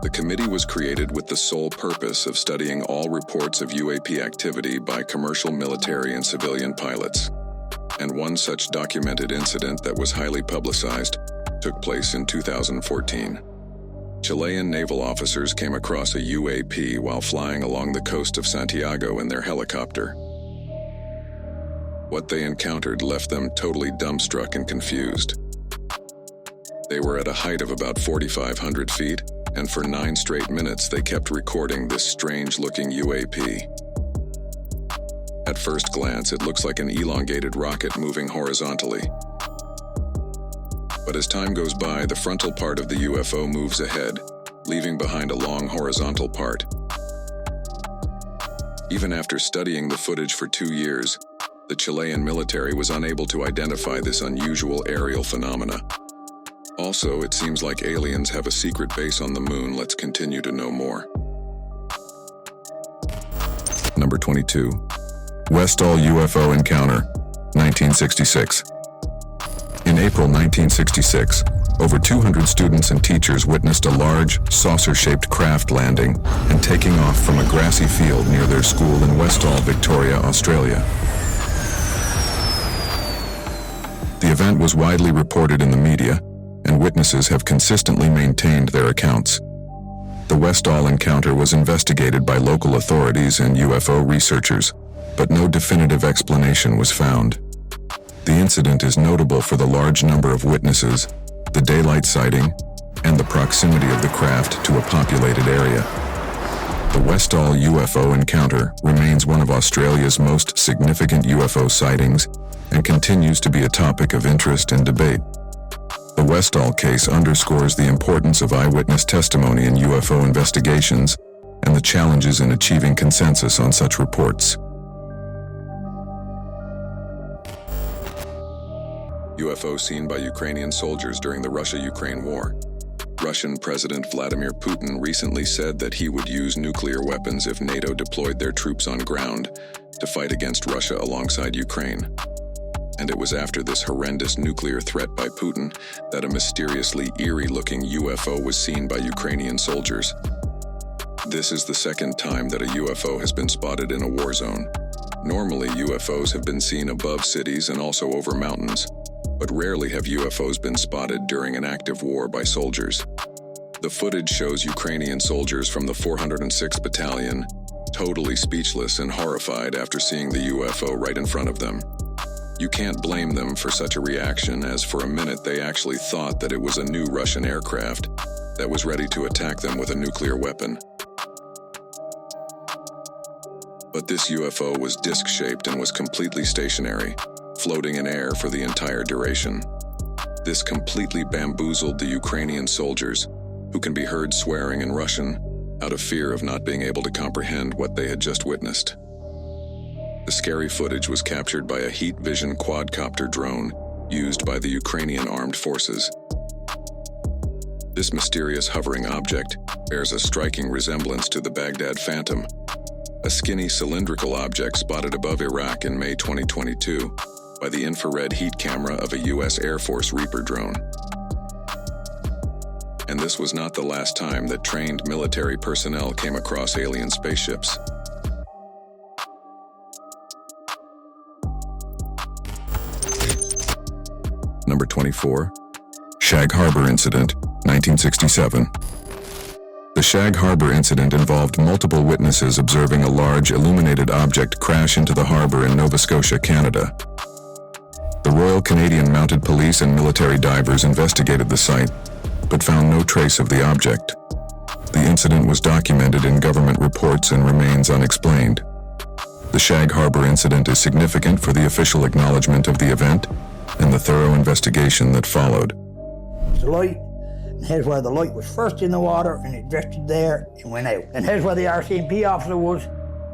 The committee was created with the sole purpose of studying all reports of UAP activity by commercial, military, and civilian pilots. And one such documented incident that was highly publicized took place in 2014. Chilean naval officers came across a UAP while flying along the coast of Santiago in their helicopter. What they encountered left them totally dumbstruck and confused. They were at a height of about 4,500 feet, and for 9 straight minutes they kept recording this strange-looking UAP. At first glance, it looks like an elongated rocket moving horizontally. But as time goes by, the frontal part of the UFO moves ahead, leaving behind a long horizontal part. Even after studying the footage for 2 years, the Chilean military was unable to identify this unusual aerial phenomena. Also, it seems like aliens have a secret base on the moon. Let's continue to know more. Number 22. Westall UFO Encounter, 1966. In April 1966, over 200 students and teachers witnessed a large, saucer-shaped craft landing and taking off from a grassy field near their school in Westall, Victoria, Australia. The event was widely reported in the media, and witnesses have consistently maintained their accounts. The Westall encounter was investigated by local authorities and UFO researchers, but no definitive explanation was found. The incident is notable for the large number of witnesses, the daylight sighting, and the proximity of the craft to a populated area. The Westall UFO Encounter remains one of Australia's most significant UFO sightings and continues to be a topic of interest and debate. The Westall case underscores the importance of eyewitness testimony in UFO investigations and the challenges in achieving consensus on such reports. UFO seen by Ukrainian soldiers during the Russia-Ukraine war. Russian President Vladimir Putin recently said that he would use nuclear weapons if NATO deployed their troops on ground to fight against Russia alongside Ukraine. And it was after this horrendous nuclear threat by Putin that a mysteriously eerie-looking UFO was seen by Ukrainian soldiers. This is the second time that a UFO has been spotted in a war zone. Normally, UFOs have been seen above cities and also over mountains, but rarely have UFOs been spotted during an active war by soldiers. The footage shows Ukrainian soldiers from the 406th Battalion totally speechless and horrified after seeing the UFO right in front of them. You can't blame them for such a reaction, as for a minute they actually thought that it was a new Russian aircraft that was ready to attack them with a nuclear weapon. But this UFO was disc-shaped and was completely stationary, floating in air for the entire duration. This completely bamboozled the Ukrainian soldiers, who can be heard swearing in Russian out of fear of not being able to comprehend what they had just witnessed. The scary footage was captured by a heat vision quadcopter drone used by the Ukrainian armed forces. This mysterious hovering object bears a striking resemblance to the Baghdad Phantom, a skinny cylindrical object spotted above Iraq in May 2022 by the infrared heat camera of a U.S. Air Force Reaper drone. And this was not the last time that trained military personnel came across alien spaceships. Number 24. Shag Harbour Incident, 1967. The Shag Harbour Incident involved multiple witnesses observing a large illuminated object crash into the harbor in Nova Scotia, Canada. The Royal Canadian Mounted Police and military divers investigated the site, but found no trace of the object. The incident was documented in government reports and remains unexplained. The Shag Harbour Incident is significant for the official acknowledgement of the event and the thorough investigation that followed. The light, and here's where the light was first in the water, and it drifted there and went out. And here's where the RCMP officer was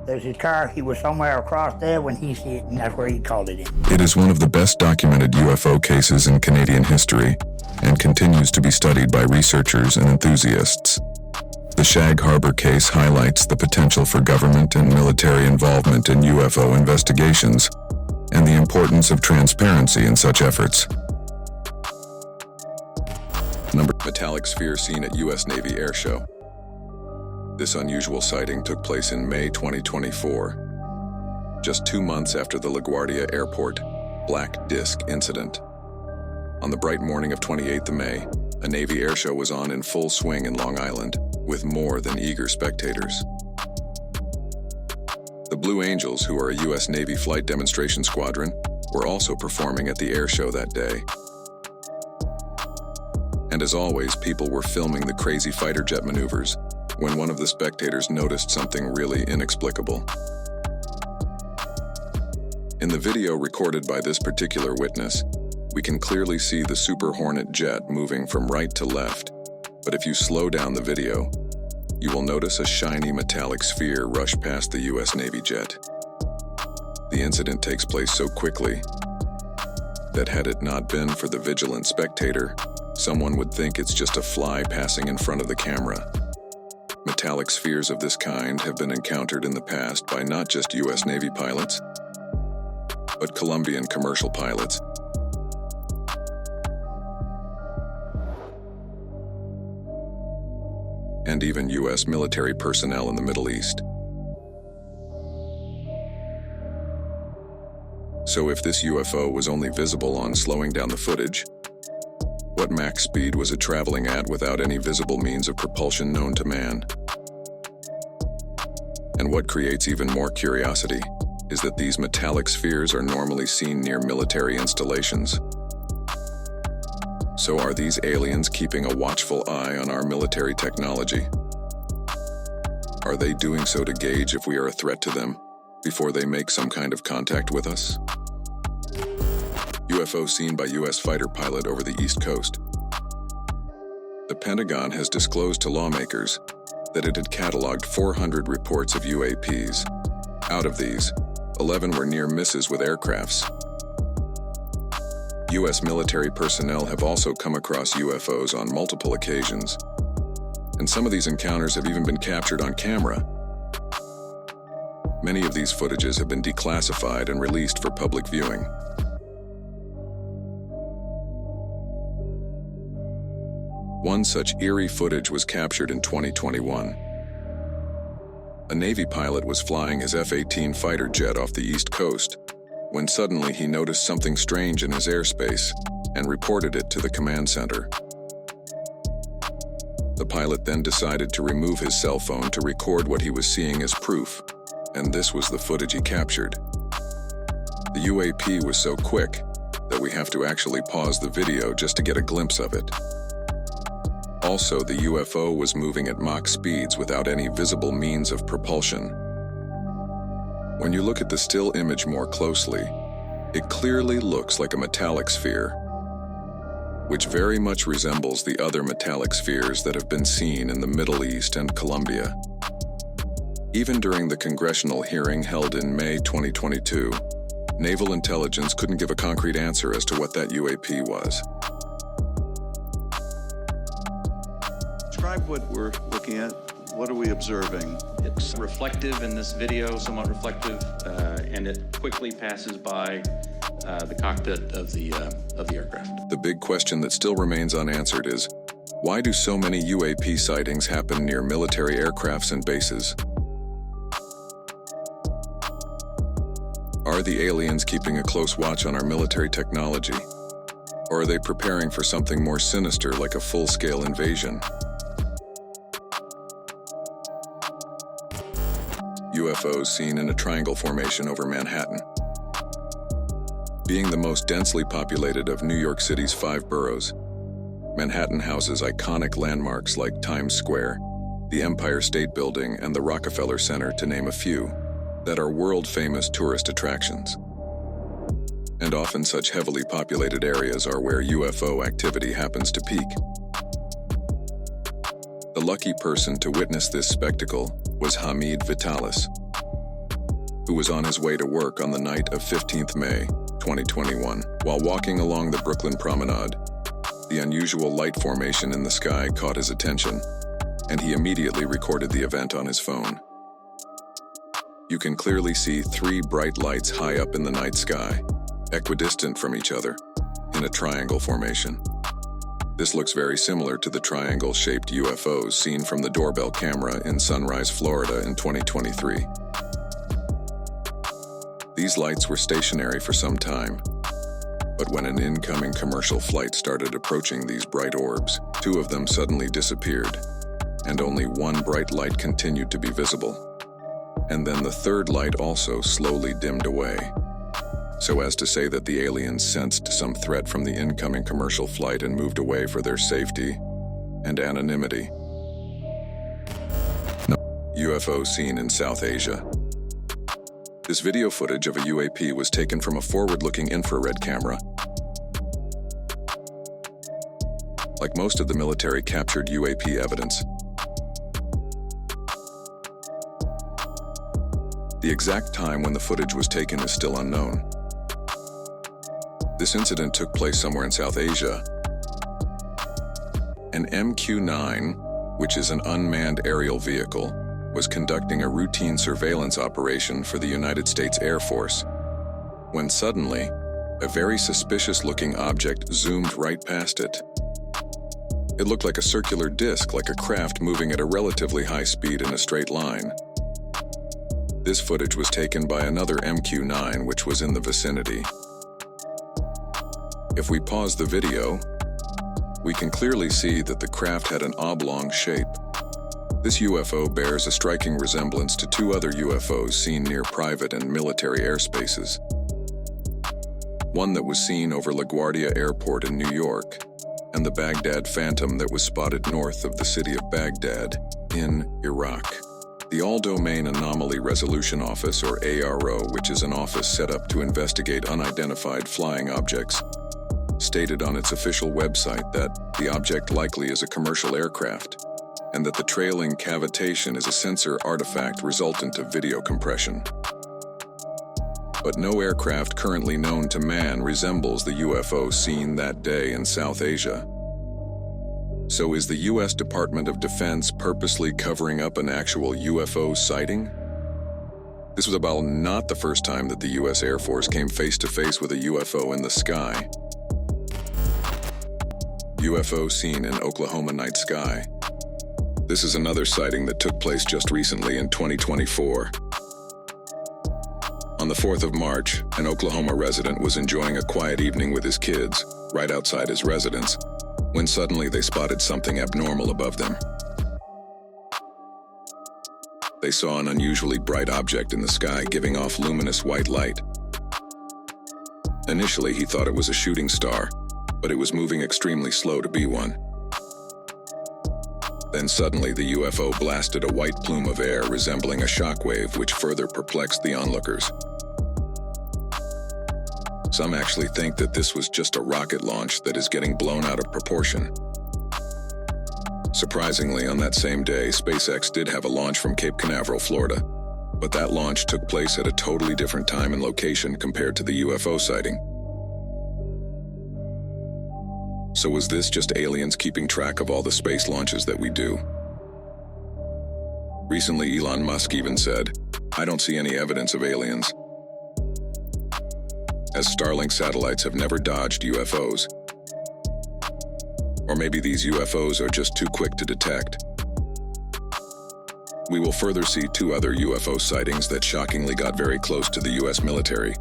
There's his car. He was somewhere across there when he see it, and that's where he called it in. It is one of the best documented UFO cases in Canadian history and continues to be studied by researchers and enthusiasts. The Shag Harbour case highlights the potential for government and military involvement in UFO investigations and the importance of transparency in such efforts. Metallic sphere seen at U.S. Navy Air Show. This unusual sighting took place in May 2024, just 2 months after the LaGuardia Airport Black Disc Incident. On the bright morning of 28th of May, a Navy air show was on in full swing in Long Island, with more than eager spectators. The Blue Angels, who are a U.S. Navy flight demonstration squadron, were also performing at the air show that day. And as always, people were filming the crazy fighter jet maneuvers when one of the spectators noticed something really inexplicable. In the video recorded by this particular witness, we can clearly see the Super Hornet jet moving from right to left, but if you slow down the video, you will notice a shiny metallic sphere rush past the U.S. Navy jet. The incident takes place so quickly that had it not been for the vigilant spectator, someone would think it's just a fly passing in front of the camera. Metallic spheres of this kind have been encountered in the past by not just U.S. Navy pilots, but Colombian commercial pilots. And even U.S. military personnel in the Middle East. So if this UFO was only visible on slowing down the footage, what Mach speed was it traveling at without any visible means of propulsion known to man? And what creates even more curiosity is that these metallic spheres are normally seen near military installations. So are these aliens keeping a watchful eye on our military technology? Are they doing so to gauge if we are a threat to them before they make some kind of contact with us? UFO seen by U.S. fighter pilot over the East Coast. The Pentagon has disclosed to lawmakers that it had cataloged 400 reports of UAPs. Out of these, 11 were near misses with aircrafts. U.S. military personnel have also come across UFOs on multiple occasions, and some of these encounters have even been captured on camera. Many of these footages have been declassified and released for public viewing. One such eerie footage was captured in 2021. A Navy pilot was flying his F-18 fighter jet off the East Coast when suddenly he noticed something strange in his airspace and reported it to the command center. The pilot then decided to remove his cell phone to record what he was seeing as proof, and this was the footage he captured. The UAP was so quick that we have to actually pause the video just to get a glimpse of it. Also, the UFO was moving at Mach speeds without any visible means of propulsion. When you look at the still image more closely, it clearly looks like a metallic sphere, which very much resembles the other metallic spheres that have been seen in the Middle East and Colombia. Even during the congressional hearing held in May 2022, Naval Intelligence couldn't give a concrete answer as to what that UAP was. Describe what we're looking at. What are we observing? It's reflective in this video, somewhat reflective, and it quickly passes by the cockpit of the aircraft. The big question that still remains unanswered is, why do so many UAP sightings happen near military aircrafts and bases? Are the aliens keeping a close watch on our military technology? Or are they preparing for something more sinister like a full-scale invasion? UFOs seen in a triangle formation over Manhattan. Being the most densely populated of New York City's 5 boroughs, Manhattan houses iconic landmarks like Times Square, the Empire State Building, and the Rockefeller Center, to name a few, that are world-famous tourist attractions. And often such heavily populated areas are where UFO activity happens to peak. The lucky person to witness this spectacle was Hamid Vitalis, who was on his way to work on the night of 15th May, 2021. While walking along the Brooklyn Promenade, the unusual light formation in the sky caught his attention, and he immediately recorded the event on his phone. You can clearly see 3 bright lights high up in the night sky, equidistant from each other, in a triangle formation. This looks very similar to the triangle-shaped UFOs seen from the doorbell camera in Sunrise, Florida in 2023. These lights were stationary for some time, but when an incoming commercial flight started approaching these bright orbs, 2 of them suddenly disappeared, and only 1 bright light continued to be visible. And then the 3rd light also slowly dimmed away, so as to say that the aliens sensed some threat from the incoming commercial flight and moved away for their safety and anonymity. UFO seen in South Asia. This video footage of a UAP was taken from a forward-looking infrared camera. Like most of the military captured UAP evidence, the exact time when the footage was taken is still unknown. This incident took place somewhere in South Asia. An MQ-9, which is an unmanned aerial vehicle, was conducting a routine surveillance operation for the United States Air Force, when suddenly, a very suspicious-looking object zoomed right past it. It looked like a circular disc, like a craft moving at a relatively high speed in a straight line. This footage was taken by another MQ-9 which was in the vicinity. If we pause the video, we can clearly see that the craft had an oblong shape. This UFO bears a striking resemblance to 2 other UFOs seen near private and military airspaces. One that was seen over LaGuardia Airport in New York, and the Baghdad Phantom that was spotted north of the city of Baghdad in Iraq. The All-Domain Anomaly Resolution Office, or ARO, which is an office set up to investigate unidentified flying objects, stated on its official website that the object likely is a commercial aircraft, and that the trailing cavitation is a sensor artifact resultant of video compression. But no aircraft currently known to man resembles the UFO seen that day in South Asia. So is the U.S. Department of Defense purposely covering up an actual UFO sighting? This was about not the first time that the U.S. Air Force came face-to-face with a UFO in the sky. UFO seen in Oklahoma night sky. This is another sighting that took place just recently in 2024. On the 4th of March, an Oklahoma resident was enjoying a quiet evening with his kids, right outside his residence, when suddenly they spotted something abnormal above them. They saw an unusually bright object in the sky giving off luminous white light. Initially, he thought it was a shooting star, but it was moving extremely slow to be one. Then suddenly the UFO blasted a white plume of air resembling a shockwave, which further perplexed the onlookers. Some actually think that this was just a rocket launch that is getting blown out of proportion. Surprisingly, on that same day, SpaceX did have a launch from Cape Canaveral, Florida, but that launch took place at a totally different time and location compared to the UFO sighting. So was this just aliens keeping track of all the space launches that we do? Recently, Elon Musk even said, "I don't see any evidence of aliens," as Starlink satellites have never dodged UFOs. Or maybe these UFOs are just too quick to detect. We will further see 2 other UFO sightings that shockingly got very close to the US military.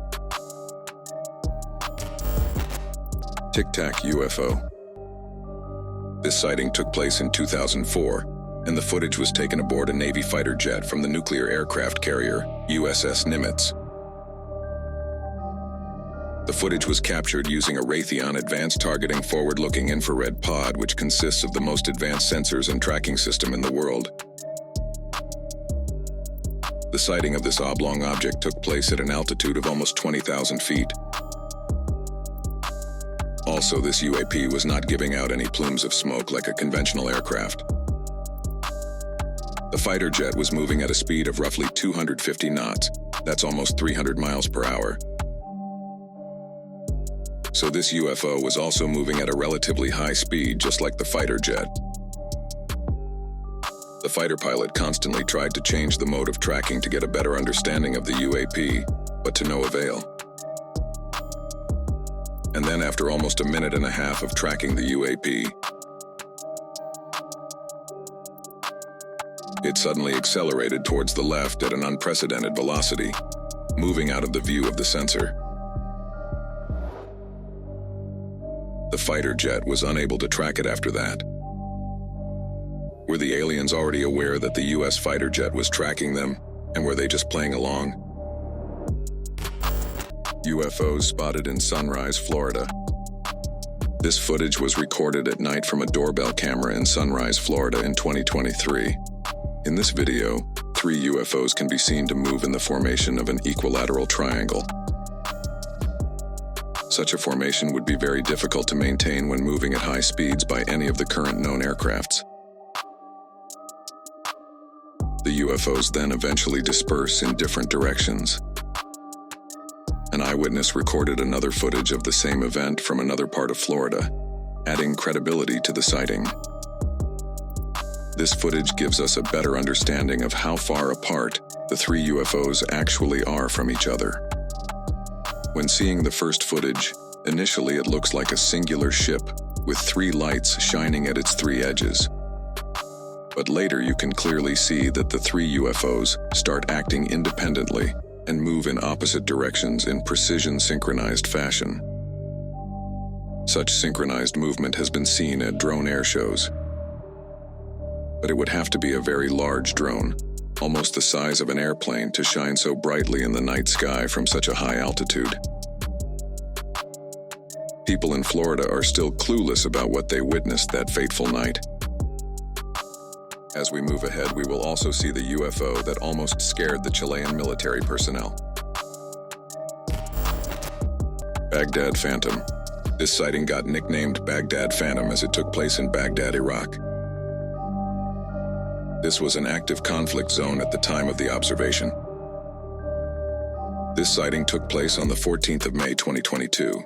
Tic Tac UFO. This sighting took place in 2004, and the footage was taken aboard a Navy fighter jet from the nuclear aircraft carrier USS Nimitz. The footage was captured using a Raytheon advanced targeting forward-looking infrared pod, which consists of the most advanced sensors and tracking system in the world. The sighting of this oblong object took place at an altitude of almost 20,000 feet. Also, this UAP was not giving out any plumes of smoke like a conventional aircraft. The fighter jet was moving at a speed of roughly 250 knots, That's almost 300 miles per hour. So this UFO was also moving at a relatively high speed, just like the fighter jet. The fighter pilot constantly tried to change the mode of tracking to get a better understanding of the UAP, but to no avail. And then after almost a minute and a half of tracking the UAP, it suddenly accelerated towards the left at an unprecedented velocity, moving out of the view of the sensor. The fighter jet was unable to track it after that. Were the aliens already aware that the US fighter jet was tracking them, and were they just playing along? UFOs spotted in Sunrise, Florida. This footage was recorded at night from a doorbell camera in Sunrise, Florida in 2023. In this video, 3 UFOs can be seen to move in the formation of an equilateral triangle. Such a formation would be very difficult to maintain when moving at high speeds by any of the current known aircrafts. The UFOs then eventually disperse in different directions. An eyewitness recorded another footage of the same event from another part of Florida, adding credibility to the sighting. This footage gives us a better understanding of how far apart the 3 UFOs actually are from each other. When seeing the first footage, initially it looks like a singular ship with 3 lights shining at its 3 edges. But later you can clearly see that the 3 UFOs start acting independently and move in opposite directions in precision synchronized fashion. Such synchronized movement has been seen at drone air shows. But it would have to be a very large drone, almost the size of an airplane, to shine so brightly in the night sky from such a high altitude. People in Florida are still clueless about what they witnessed that fateful night. As we move ahead, we will also see the UFO that almost scared the Chilean military personnel. Baghdad Phantom. This sighting got nicknamed Baghdad Phantom as it took place in Baghdad, Iraq. This was an active conflict zone at the time of the observation. This sighting took place on the 14th of May 2022.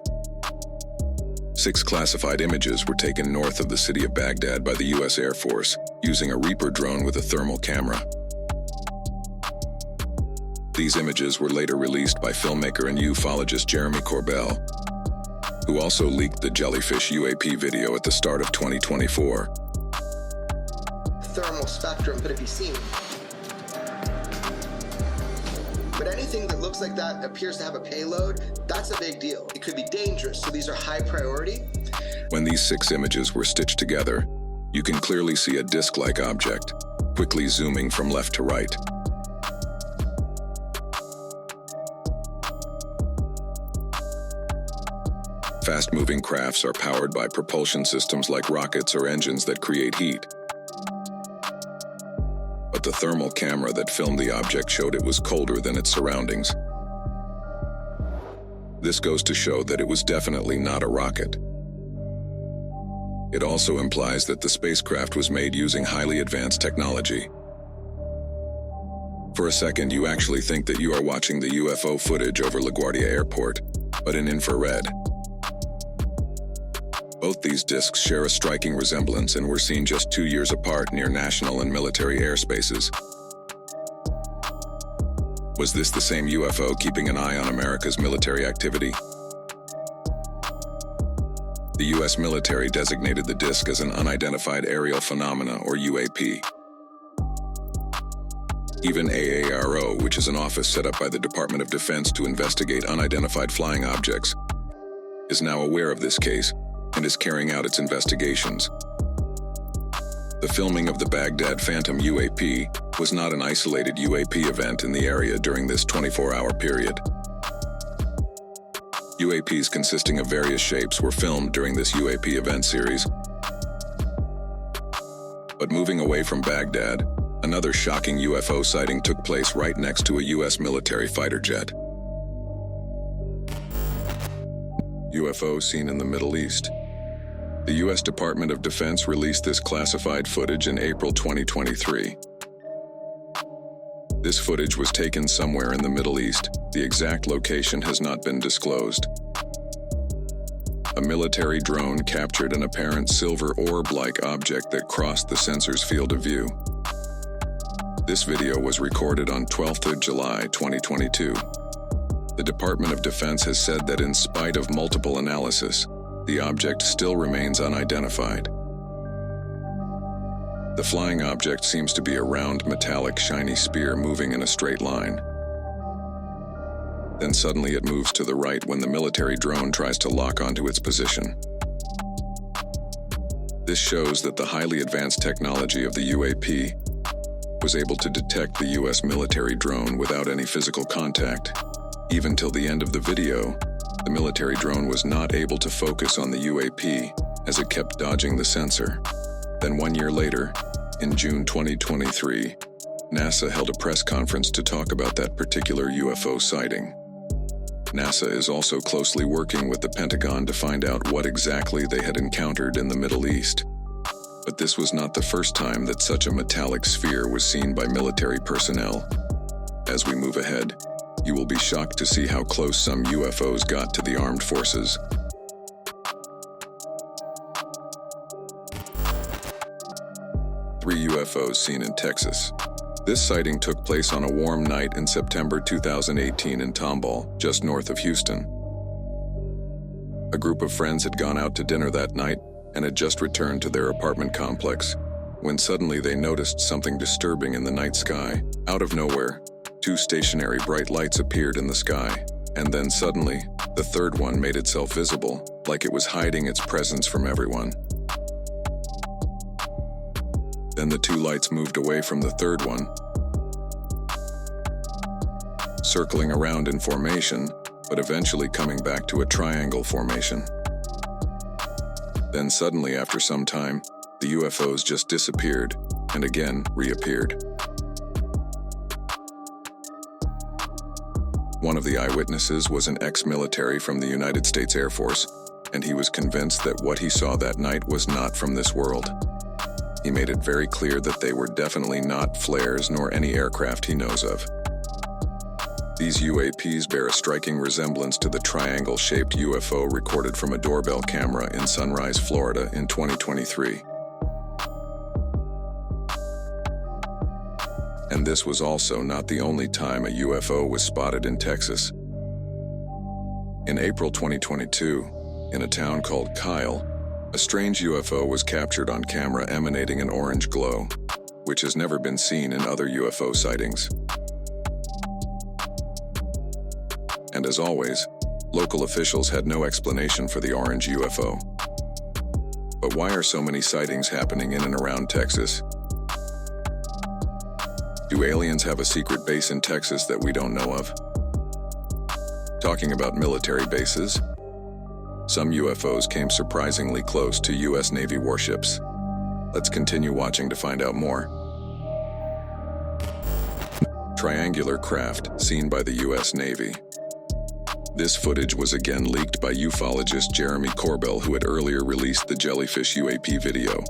6 classified images were taken north of the city of Baghdad by the U.S. Air Force using a Reaper drone with a thermal camera. These images were later released by filmmaker and ufologist Jeremy Corbell, who also leaked the jellyfish UAP video at the start of 2024. Thermal spectrum could it be seen? But anything that looks like that appears to have a payload, that's a big deal. It could be dangerous, so these are high priority. When these 6 images were stitched together, you can clearly see a disc-like object, quickly zooming from left to right. Fast-moving crafts are powered by propulsion systems like rockets or engines that create heat. But the thermal camera that filmed the object showed it was colder than its surroundings. This goes to show that it was definitely not a rocket. It also implies that the spacecraft was made using highly advanced technology. For a second, you actually think that you are watching the UFO footage over LaGuardia Airport, but in infrared. Both these discs share a striking resemblance and were seen just 2 years apart near national and military airspaces. Was this the same UFO keeping an eye on America's military activity? The U.S. military designated the disc as an unidentified aerial phenomena, or UAP. Even AARO, which is an office set up by the Department of Defense to investigate unidentified flying objects, is now aware of this case and is carrying out its investigations. The filming of the Baghdad Phantom UAP was not an isolated UAP event in the area during this 24-hour period. UAPs consisting of various shapes were filmed during this UAP event series. But moving away from Baghdad, another shocking UFO sighting took place right next to a U.S. military fighter jet. UFO seen in the Middle East. The U.S. Department of Defense released this classified footage in April 2023. This footage was taken somewhere in the Middle East. The exact location has not been disclosed. A military drone captured an apparent silver orb-like object that crossed the sensor's field of view. This video was recorded on 12th of July, 2022. The Department of Defense has said that in spite of multiple analysis, the object still remains unidentified. The flying object seems to be a round, metallic, shiny spear moving in a straight line. Then suddenly it moves to the right when the military drone tries to lock onto its position. This shows that the highly advanced technology of the UAP was able to detect the U.S. military drone without any physical contact. Even till the end of the video, the military drone was not able to focus on the UAP as it kept dodging the sensor. Then 1 year later, in June 2023, NASA held a press conference to talk about that particular UFO sighting. NASA is also closely working with the Pentagon to find out what exactly they had encountered in the Middle East. But this was not the first time that such a metallic sphere was seen by military personnel. As we move ahead, you will be shocked to see how close some UFOs got to the armed forces. Three UFOs seen in Texas. This sighting took place on a warm night in September 2018 in Tomball, just north of Houston. A group of friends had gone out to dinner that night and had just returned to their apartment complex, when suddenly they noticed something disturbing in the night sky. Out of nowhere, two stationary bright lights appeared in the sky, and then suddenly, the third one made itself visible, like it was hiding its presence from everyone. Then the two lights moved away from the third one, circling around in formation, but eventually coming back to a triangle formation. Then suddenly, after some time, the UFOs just disappeared and again reappeared. One of the eyewitnesses was an ex-military from the United States Air Force, and he was convinced that what he saw that night was not from this world. He made it very clear that they were definitely not flares nor any aircraft he knows of. These UAPs bear a striking resemblance to the triangle-shaped UFO recorded from a doorbell camera in Sunrise, Florida in 2023. And this was also not the only time a UFO was spotted in Texas. In April 2022, in a town called Kyle, a strange UFO was captured on camera emanating an orange glow, which has never been seen in other UFO sightings. And as always, local officials had no explanation for the orange UFO. But why are so many sightings happening in and around Texas? Do aliens have a secret base in Texas that we don't know of? Talking about military bases, some UFOs came surprisingly close to U.S. Navy warships. Let's continue watching to find out more. Triangular craft seen by the U.S. Navy. This footage was again leaked by ufologist Jeremy Corbell, who had earlier released the Jellyfish UAP video.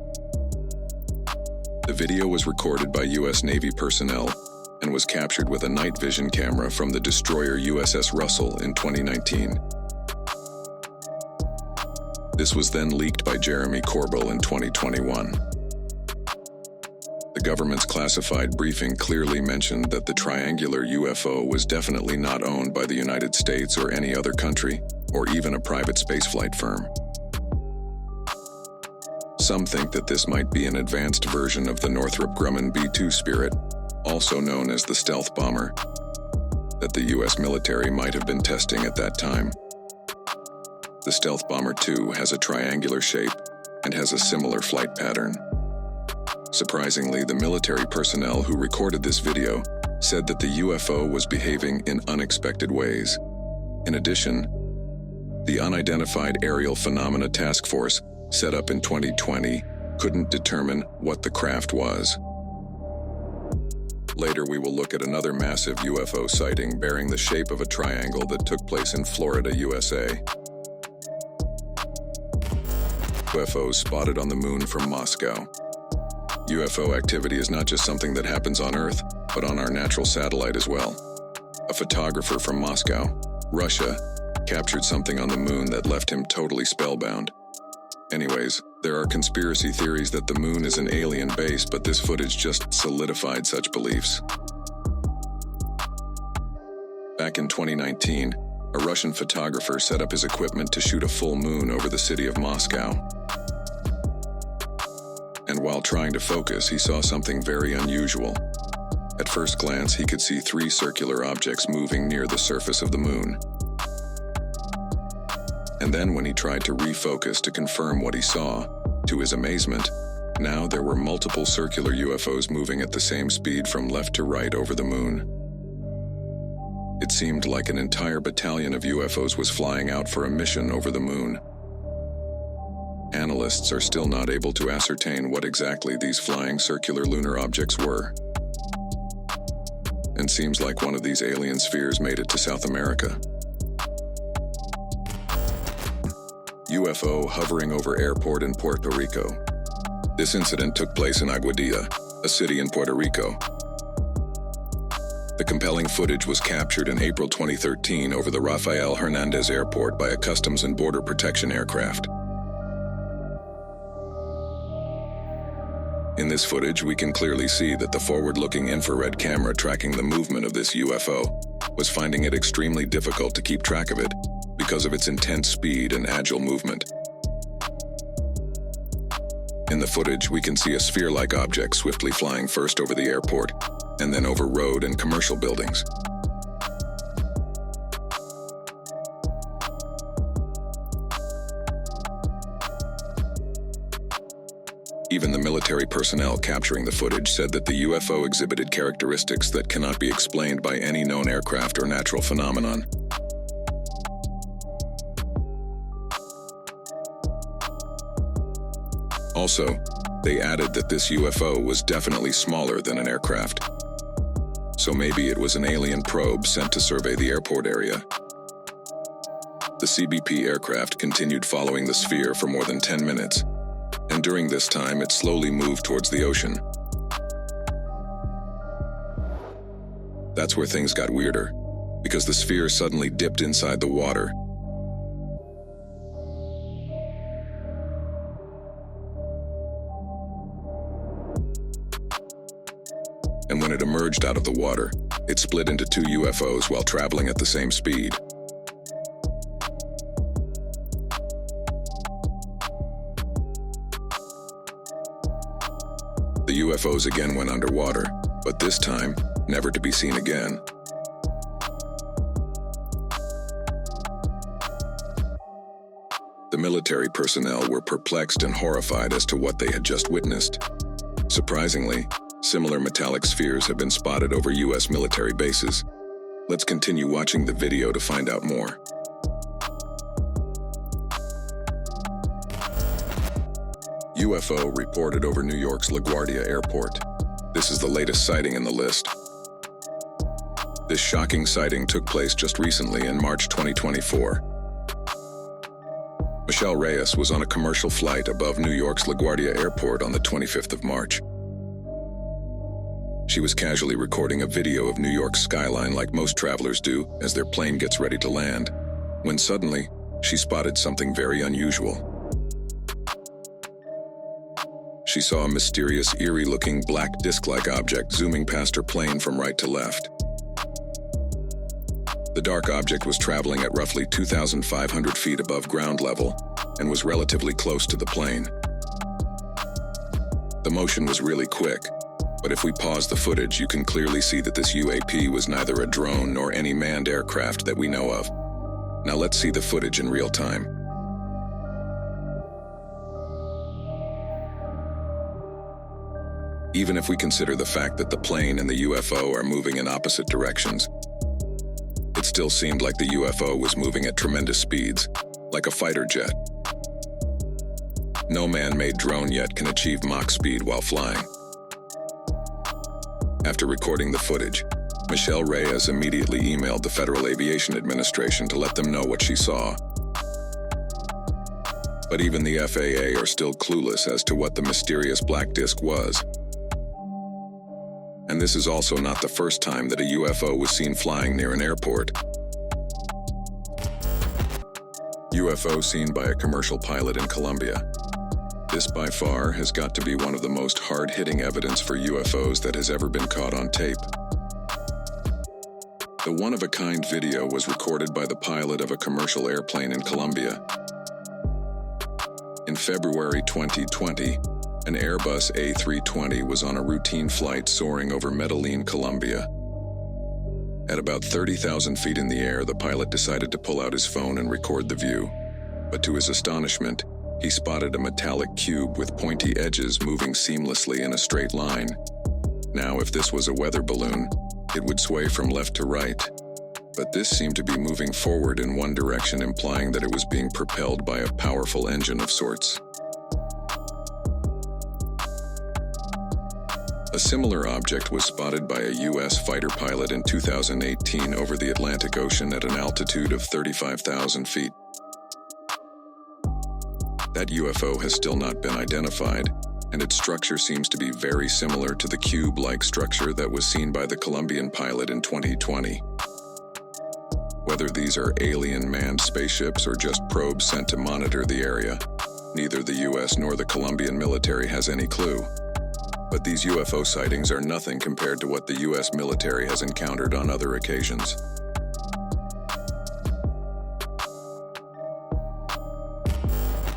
The video was recorded by U.S. Navy personnel and was captured with a night vision camera from the destroyer USS Russell in 2019. This was then leaked by Jeremy Corbell in 2021. The government's classified briefing clearly mentioned that the triangular UFO was definitely not owned by the United States or any other country, or even a private spaceflight firm. Some think that this might be an advanced version of the Northrop Grumman B-2 Spirit, also known as the stealth bomber, that the U.S. military might have been testing at that time. The Stealth Bomber 2 has a triangular shape and has a similar flight pattern. Surprisingly, the military personnel who recorded this video said that the UFO was behaving in unexpected ways. In addition, the Unidentified Aerial Phenomena Task Force, set up in 2020, couldn't determine what the craft was. Later, we will look at another massive UFO sighting bearing the shape of a triangle that took place in Florida, USA. UFOs spotted on the moon from Moscow. UFO activity is not just something that happens on Earth, but on our natural satellite as well. A photographer from Moscow, Russia, captured something on the moon that left him totally spellbound. Anyways, there are conspiracy theories that the moon is an alien base, but this footage just solidified such beliefs. Back in 2019, a Russian photographer set up his equipment to shoot a full moon over the city of Moscow. And while trying to focus, he saw something very unusual. At first glance, he could see 3 circular objects moving near the surface of the moon. And then when he tried to refocus to confirm what he saw, to his amazement, now there were multiple circular UFOs moving at the same speed from left to right over the moon. It seemed like an entire battalion of UFOs was flying out for a mission over the moon. Analysts are still not able to ascertain what exactly these flying circular lunar objects were. And seems like one of these alien spheres made it to South America. UFO hovering over airport in Puerto Rico. This incident took place in Aguadilla, a city in Puerto Rico. The compelling footage was captured in April 2013 over the Rafael Hernandez Airport by a Customs and Border Protection aircraft. In this footage, we can clearly see that the forward-looking infrared camera tracking the movement of this UFO was finding it extremely difficult to keep track of it because of its intense speed and agile movement. In the footage, we can see a sphere-like object swiftly flying first over the airport and then over road and commercial buildings. Even the military personnel capturing the footage said that the UFO exhibited characteristics that cannot be explained by any known aircraft or natural phenomenon. Also, they added that this UFO was definitely smaller than an aircraft. So maybe it was an alien probe sent to survey the airport area. The CBP aircraft continued following the sphere for more than 10 minutes, and during this time it slowly moved towards the ocean. That's where things got weirder, because the sphere suddenly dipped inside the water. And when it emerged out of the water, it split into 2 UFOs while traveling at the same speed. The UFOs again went underwater, but this time, never to be seen again. The military personnel were perplexed and horrified as to what they had just witnessed. Surprisingly, similar metallic spheres have been spotted over U.S. military bases. Let's continue watching the video to find out more. UFO reported over New York's LaGuardia Airport. This is the latest sighting in the list. This shocking sighting took place just recently in March 2024. Michelle Reyes was on a commercial flight above New York's LaGuardia Airport on the 25th of March. She was casually recording a video of New York's skyline like most travelers do as their plane gets ready to land, when suddenly, she spotted something very unusual. She saw a mysterious, eerie-looking black disc-like object zooming past her plane from right to left. The dark object was traveling at roughly 2,500 feet above ground level and was relatively close to the plane. The motion was really quick, but if we pause the footage, you can clearly see that this UAP was neither a drone nor any manned aircraft that we know of. Now let's see the footage in real time. Even if we consider the fact that the plane and the UFO are moving in opposite directions, it still seemed like the UFO was moving at tremendous speeds, like a fighter jet. No man-made drone yet can achieve Mach speed while flying. After recording the footage, Michelle Reyes immediately emailed the Federal Aviation Administration to let them know what she saw. But even the FAA are still clueless as to what the mysterious black disc was. And this is also not the first time that a UFO was seen flying near an airport. UFO seen by a commercial pilot in Colombia. This by far has got to be one of the most hard-hitting evidence for UFOs that has ever been caught on tape. The one-of-a-kind video was recorded by the pilot of a commercial airplane in Colombia. In February 2020, an Airbus A320 was on a routine flight soaring over Medellin, Colombia. At about 30,000 feet in the air, the pilot decided to pull out his phone and record the view. But to his astonishment, he spotted a metallic cube with pointy edges moving seamlessly in a straight line. Now, if this was a weather balloon, it would sway from left to right. But this seemed to be moving forward in one direction, implying that it was being propelled by a powerful engine of sorts. A similar object was spotted by a U.S. fighter pilot in 2018 over the Atlantic Ocean at an altitude of 35,000 feet. That UFO has still not been identified, and its structure seems to be very similar to the cube-like structure that was seen by the Colombian pilot in 2020. Whether these are alien manned spaceships or just probes sent to monitor the area, neither the U.S. nor the Colombian military has any clue. But these UFO sightings are nothing compared to what the U.S. military has encountered on other occasions.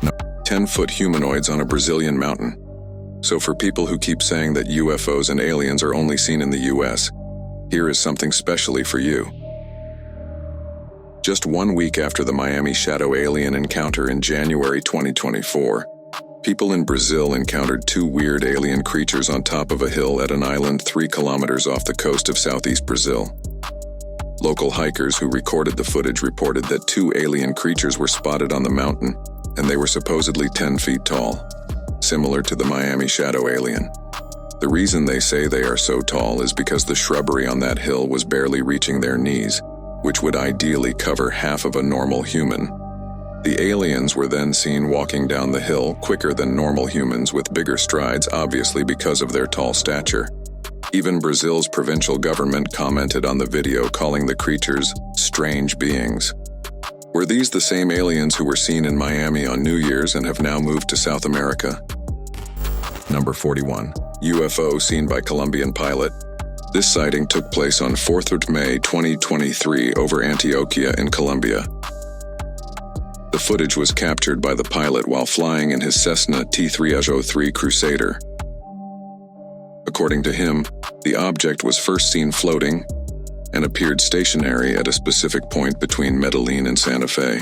No, 10-foot humanoids on a Brazilian mountain. So for people who keep saying that UFOs and aliens are only seen in the U.S., here is something specially for you. Just 1 week after the Miami shadow alien encounter in January 2024, people in Brazil encountered two weird alien creatures on top of a hill at an island 3 kilometers off the coast of southeast Brazil. Local hikers who recorded the footage reported that 2 alien creatures were spotted on the mountain, and they were supposedly 10 feet tall, similar to the Miami shadow alien. The reason they say they are so tall is because the shrubbery on that hill was barely reaching their knees, which would ideally cover half of a normal human. The aliens were then seen walking down the hill quicker than normal humans with bigger strides, obviously because of their tall stature. Even Brazil's provincial government commented on the video, calling the creatures strange beings. Were these the same aliens who were seen in Miami on New Year's and have now moved to South America? Number 41. UFO seen by Colombian pilot. This sighting took place on 4th of May 2023 over Antioquia in Colombia. The footage was captured by the pilot while flying in his Cessna T-303 Crusader. According to him, the object was first seen floating and appeared stationary at a specific point between Medellin and Santa Fe.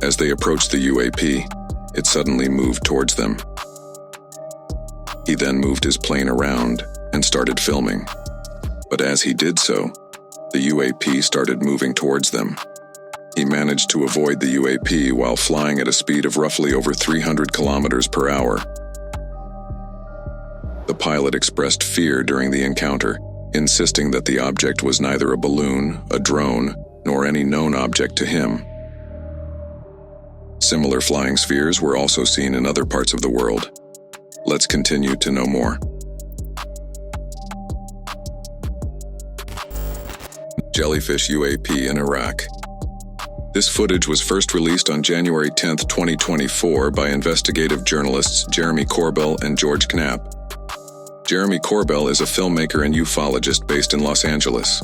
As they approached the UAP, it suddenly moved towards them. He then moved his plane around and started filming. But as he did so, the UAP started moving towards them. He managed to avoid the UAP while flying at a speed of roughly over 300 kilometers per hour. The pilot expressed fear during the encounter, insisting that the object was neither a balloon, a drone, nor any known object to him. Similar flying spheres were also seen in other parts of the world. Let's continue to know more. Jellyfish UAP in Iraq. This footage was first released on January 10, 2024 by investigative journalists Jeremy Corbell and George Knapp. Jeremy Corbell is a filmmaker and ufologist based in Los Angeles.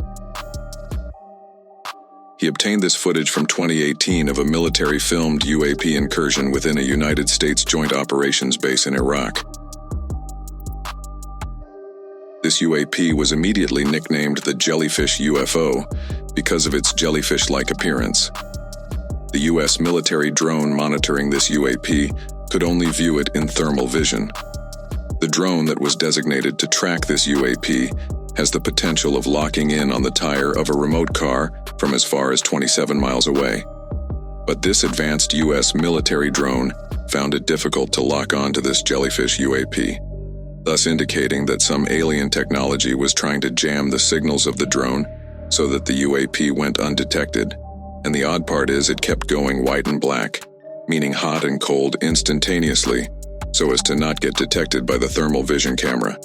He obtained this footage from 2018 of a military-filmed UAP incursion within a United States Joint Operations base in Iraq. This UAP was immediately nicknamed the Jellyfish UFO because of its jellyfish-like appearance. The U.S. military drone monitoring this UAP could only view it in thermal vision. The drone that was designated to track this UAP has the potential of locking in on the tire of a remote car from as far as 27 miles away. But this advanced U.S. military drone found it difficult to lock on to this jellyfish UAP, thus indicating that some alien technology was trying to jam the signals of the drone so that the UAP went undetected. And the odd part is it kept going white and black, meaning hot and cold instantaneously, so as to not get detected by the thermal vision camera.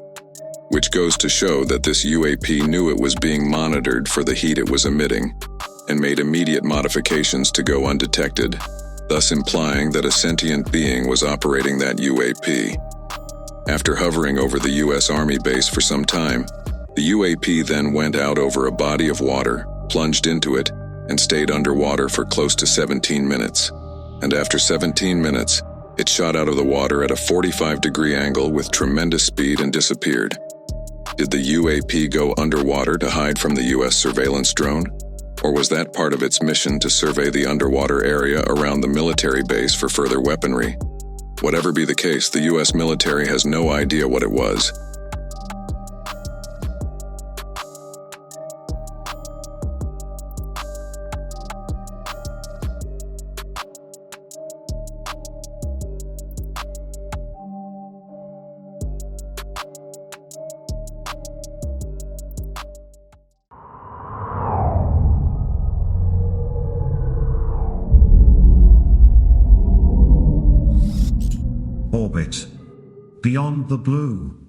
which goes to show that this UAP knew it was being monitored for the heat it was emitting, and made immediate modifications to go undetected, thus implying that a sentient being was operating that UAP. After hovering over the U.S. Army base for some time, the UAP then went out over a body of water, plunged into it, and stayed underwater for close to 17 minutes. And after 17 minutes, it shot out of the water at a 45-degree angle with tremendous speed and disappeared. Did the UAP go underwater to hide from the U.S. surveillance drone? Or was that part of its mission to survey the underwater area around the military base for further weaponry? Whatever be the case, the U.S. military has no idea what it was. Orbit. Beyond the blue.